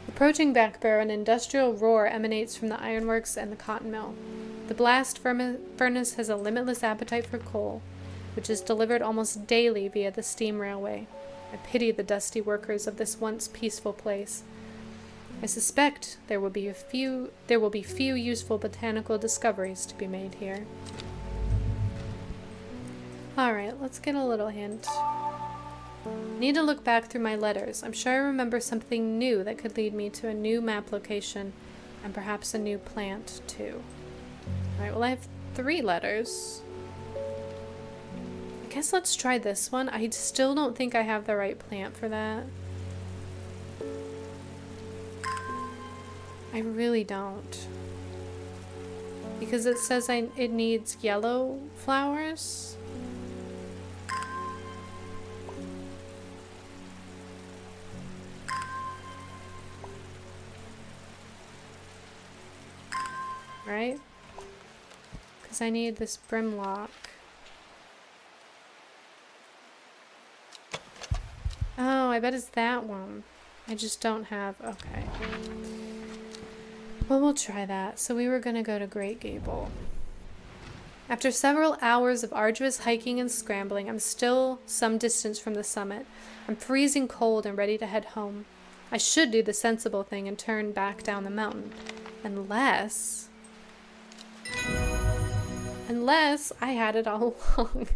Approaching back barrow, an industrial roar emanates from the ironworks and the cotton mill. The blast furnace has a limitless appetite for coal, which is delivered almost daily via the steam railway. I pity the dusty workers of this once peaceful place. I suspect there will be few useful botanical discoveries to be made here. Alright, let's get a little hint. Need to look back through my letters. I'm sure I remember something new that could lead me to a new map location and perhaps a new plant too. Alright, well I have 3 letters. I guess let's try this one. I still don't think I have the right plant for that. I really don't. Because it says it needs yellow flowers. Right? Because I need this brimlock. Oh, I bet it's that one. I just don't have... Okay. Well, we'll try that. So we were going to go to Great Gable. After several hours of arduous hiking and scrambling, I'm still some distance from the summit. I'm freezing cold and ready to head home. I should do the sensible thing and turn back down the mountain. Unless I had it all along.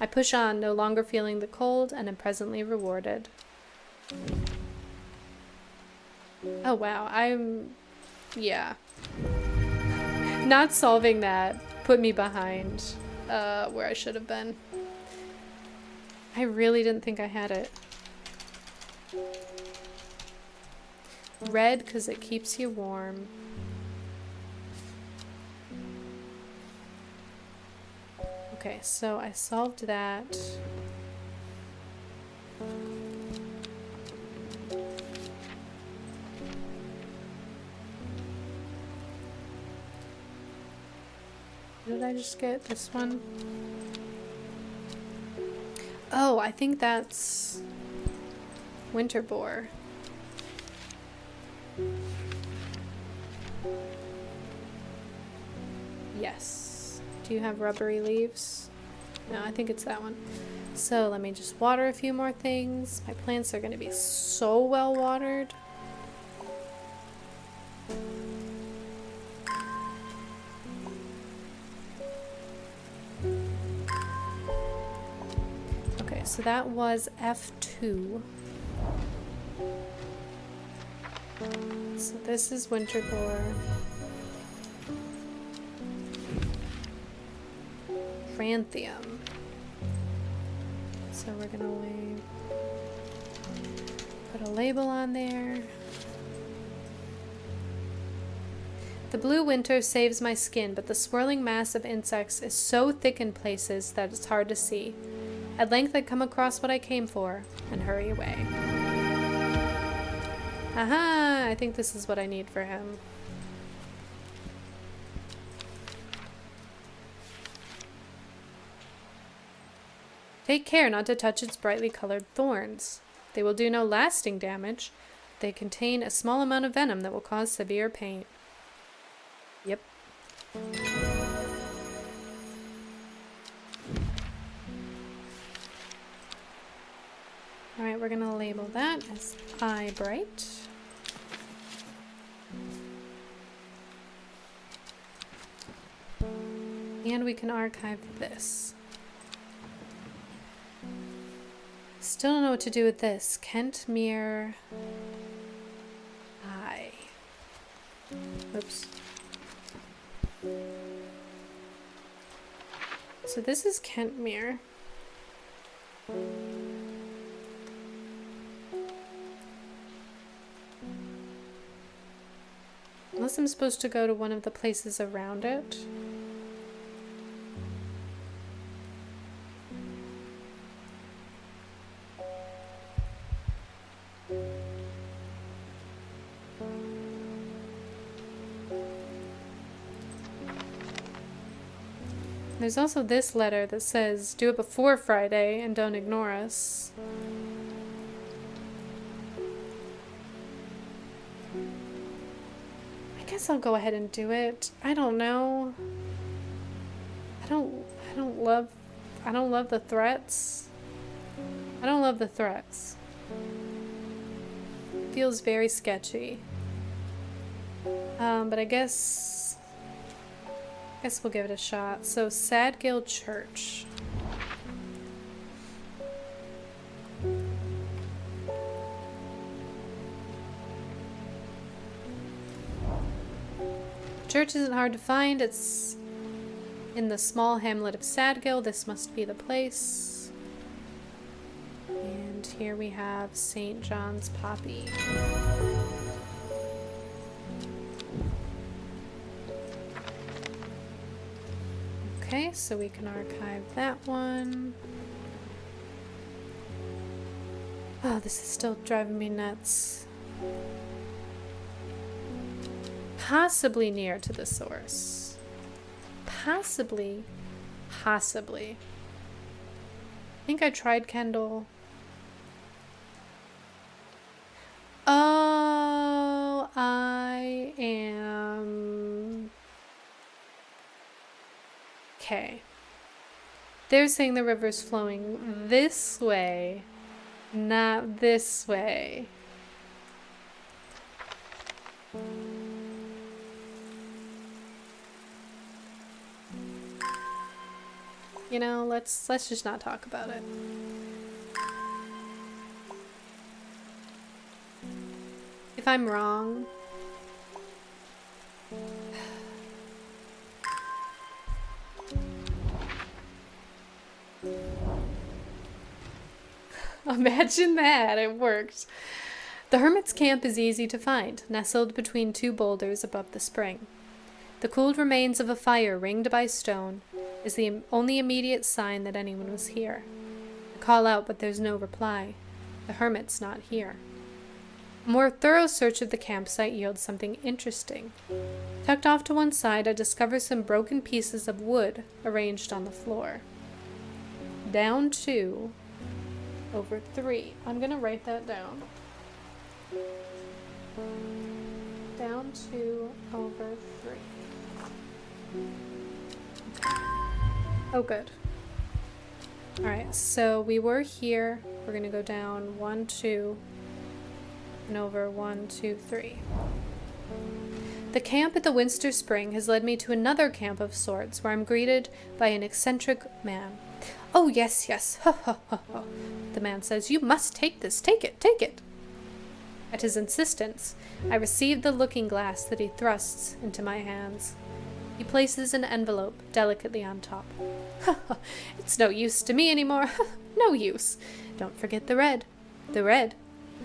I push on, no longer feeling the cold, and am presently rewarded. Oh wow, yeah. Not solving that put me behind where I should have been. I really didn't think I had it. Red, because it keeps you warm. Okay, so I solved that. Did I just get this one? Oh, I think that's winter boar. Yes. Do you have rubbery leaves? No, I think it's that one. So let me just water a few more things. My plants are going to be so well watered. Okay, so that was F2. So this is winter boar. Franthium. So we're gonna put a label on there. The blue winter saves my skin, but the swirling mass of insects is so thick in places that it's hard to see. At length I come across what I came for and hurry away. Aha! I think this is what I need for him. Take care not to touch its brightly colored thorns. They will do no lasting damage. They contain a small amount of venom that will cause severe pain. Yep. Alright, we're gonna label that as eye bright. And we can archive this. Still don't know what to do with this. Kentmere eye. Oops. So this is Kentmere. Unless I'm supposed to go to one of the places around it. There's also this letter that says, do it before Friday and don't ignore us. I guess I'll go ahead and do it. I don't know. I don't love the threats. I don't love the threats. It feels very sketchy. But I guess we'll give it a shot. So, Sadgill Church. Church isn't hard to find. It's in the small hamlet of Sadgill. This must be the place. And here we have St. John's Poppy. Okay, so we can archive that one. Oh, this is still driving me nuts. Possibly near to the source. Possibly. I think I tried Kendall. Oh, I am... Okay. They're saying the river's flowing this way, not this way. You know, let's just not talk about it. If I'm wrong, imagine that, it worked. The hermit's camp is easy to find, nestled between two boulders above the spring. The cooled remains of a fire ringed by stone is the only immediate sign that anyone was here. I call out, but there's no reply. The hermit's not here. A more thorough search of the campsite yields something interesting. Tucked off to one side, I discover some broken pieces of wood arranged on the floor. Down to over 3. I'm going to write that down. Down 2 over 3. Oh, good. All right, so we were here. We're going to go down 1, 2, and over 1, 2, 3. The camp at the Winster Spring has led me to another camp of sorts, where I'm greeted by an eccentric man. Oh, yes, yes, ha, ha, ha, ha. The man says, you must take this, take it, take it. At his insistence, I receive the looking glass that he thrusts into my hands. He places an envelope delicately on top. It's no use to me anymore. No use. Don't forget the red. The red.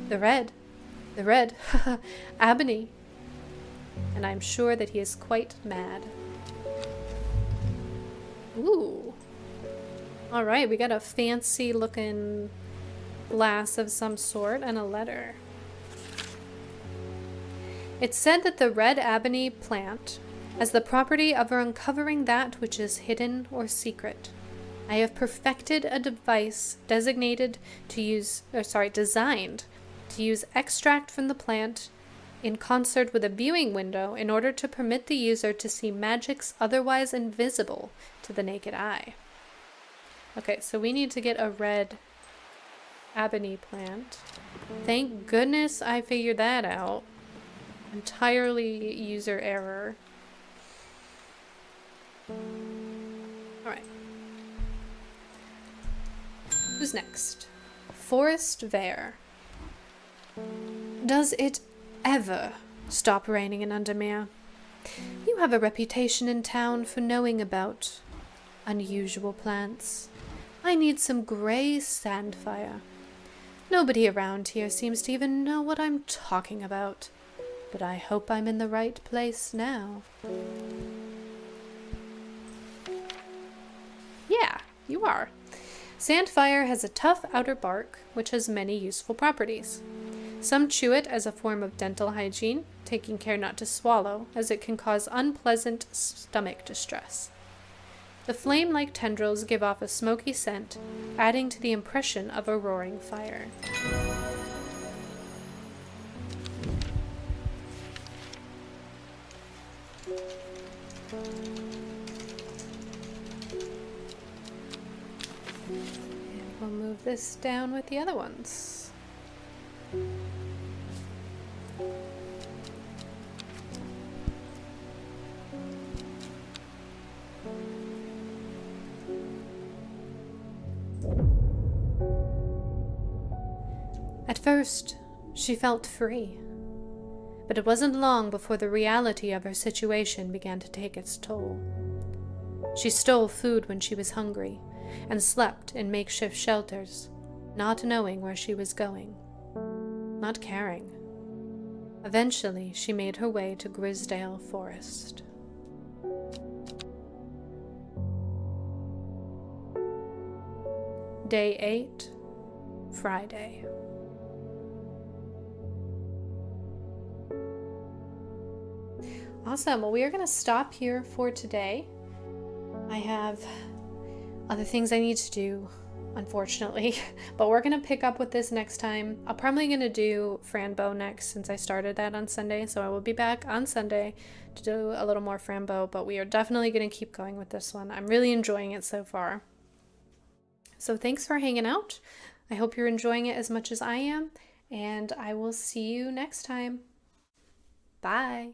The red. The red. Ebony. And I'm sure that he is quite mad. Ooh. All right, we got a fancy looking glass of some sort and a letter. It's said that the red ebony plant has the property of uncovering that which is hidden or secret. I have perfected a device designed to use extract from the plant in concert with a viewing window in order to permit the user to see magics otherwise invisible to the naked eye. Okay, so we need to get a red ebony plant. Thank goodness I figured that out. Entirely user error. Alright. Who's next? Forest Vare. Does it ever stop raining in Undermere? You have a reputation in town for knowing about unusual plants. I need some gray sandfire. Nobody around here seems to even know what I'm talking about, but I hope I'm in the right place now. Yeah, you are. Sandfire has a tough outer bark, which has many useful properties. Some chew it as a form of dental hygiene, taking care not to swallow, as it can cause unpleasant stomach distress. The flame-like tendrils give off a smoky scent, adding to the impression of a roaring fire. And we'll move this down with the other ones. At first, she felt free, but it wasn't long before the reality of her situation began to take its toll. She stole food when she was hungry and slept in makeshift shelters, not knowing where she was going, not caring. Eventually, she made her way to Grisdale Forest. Day 8, Friday. Awesome. Well, we are going to stop here for today. I have other things I need to do, unfortunately, but we're going to pick up with this next time. I'm probably going to do Franbo next since I started that on Sunday, so I will be back on Sunday to do a little more Franbo, but we are definitely going to keep going with this one. I'm really enjoying it so far. So thanks for hanging out. I hope you're enjoying it as much as I am, and I will see you next time. Bye.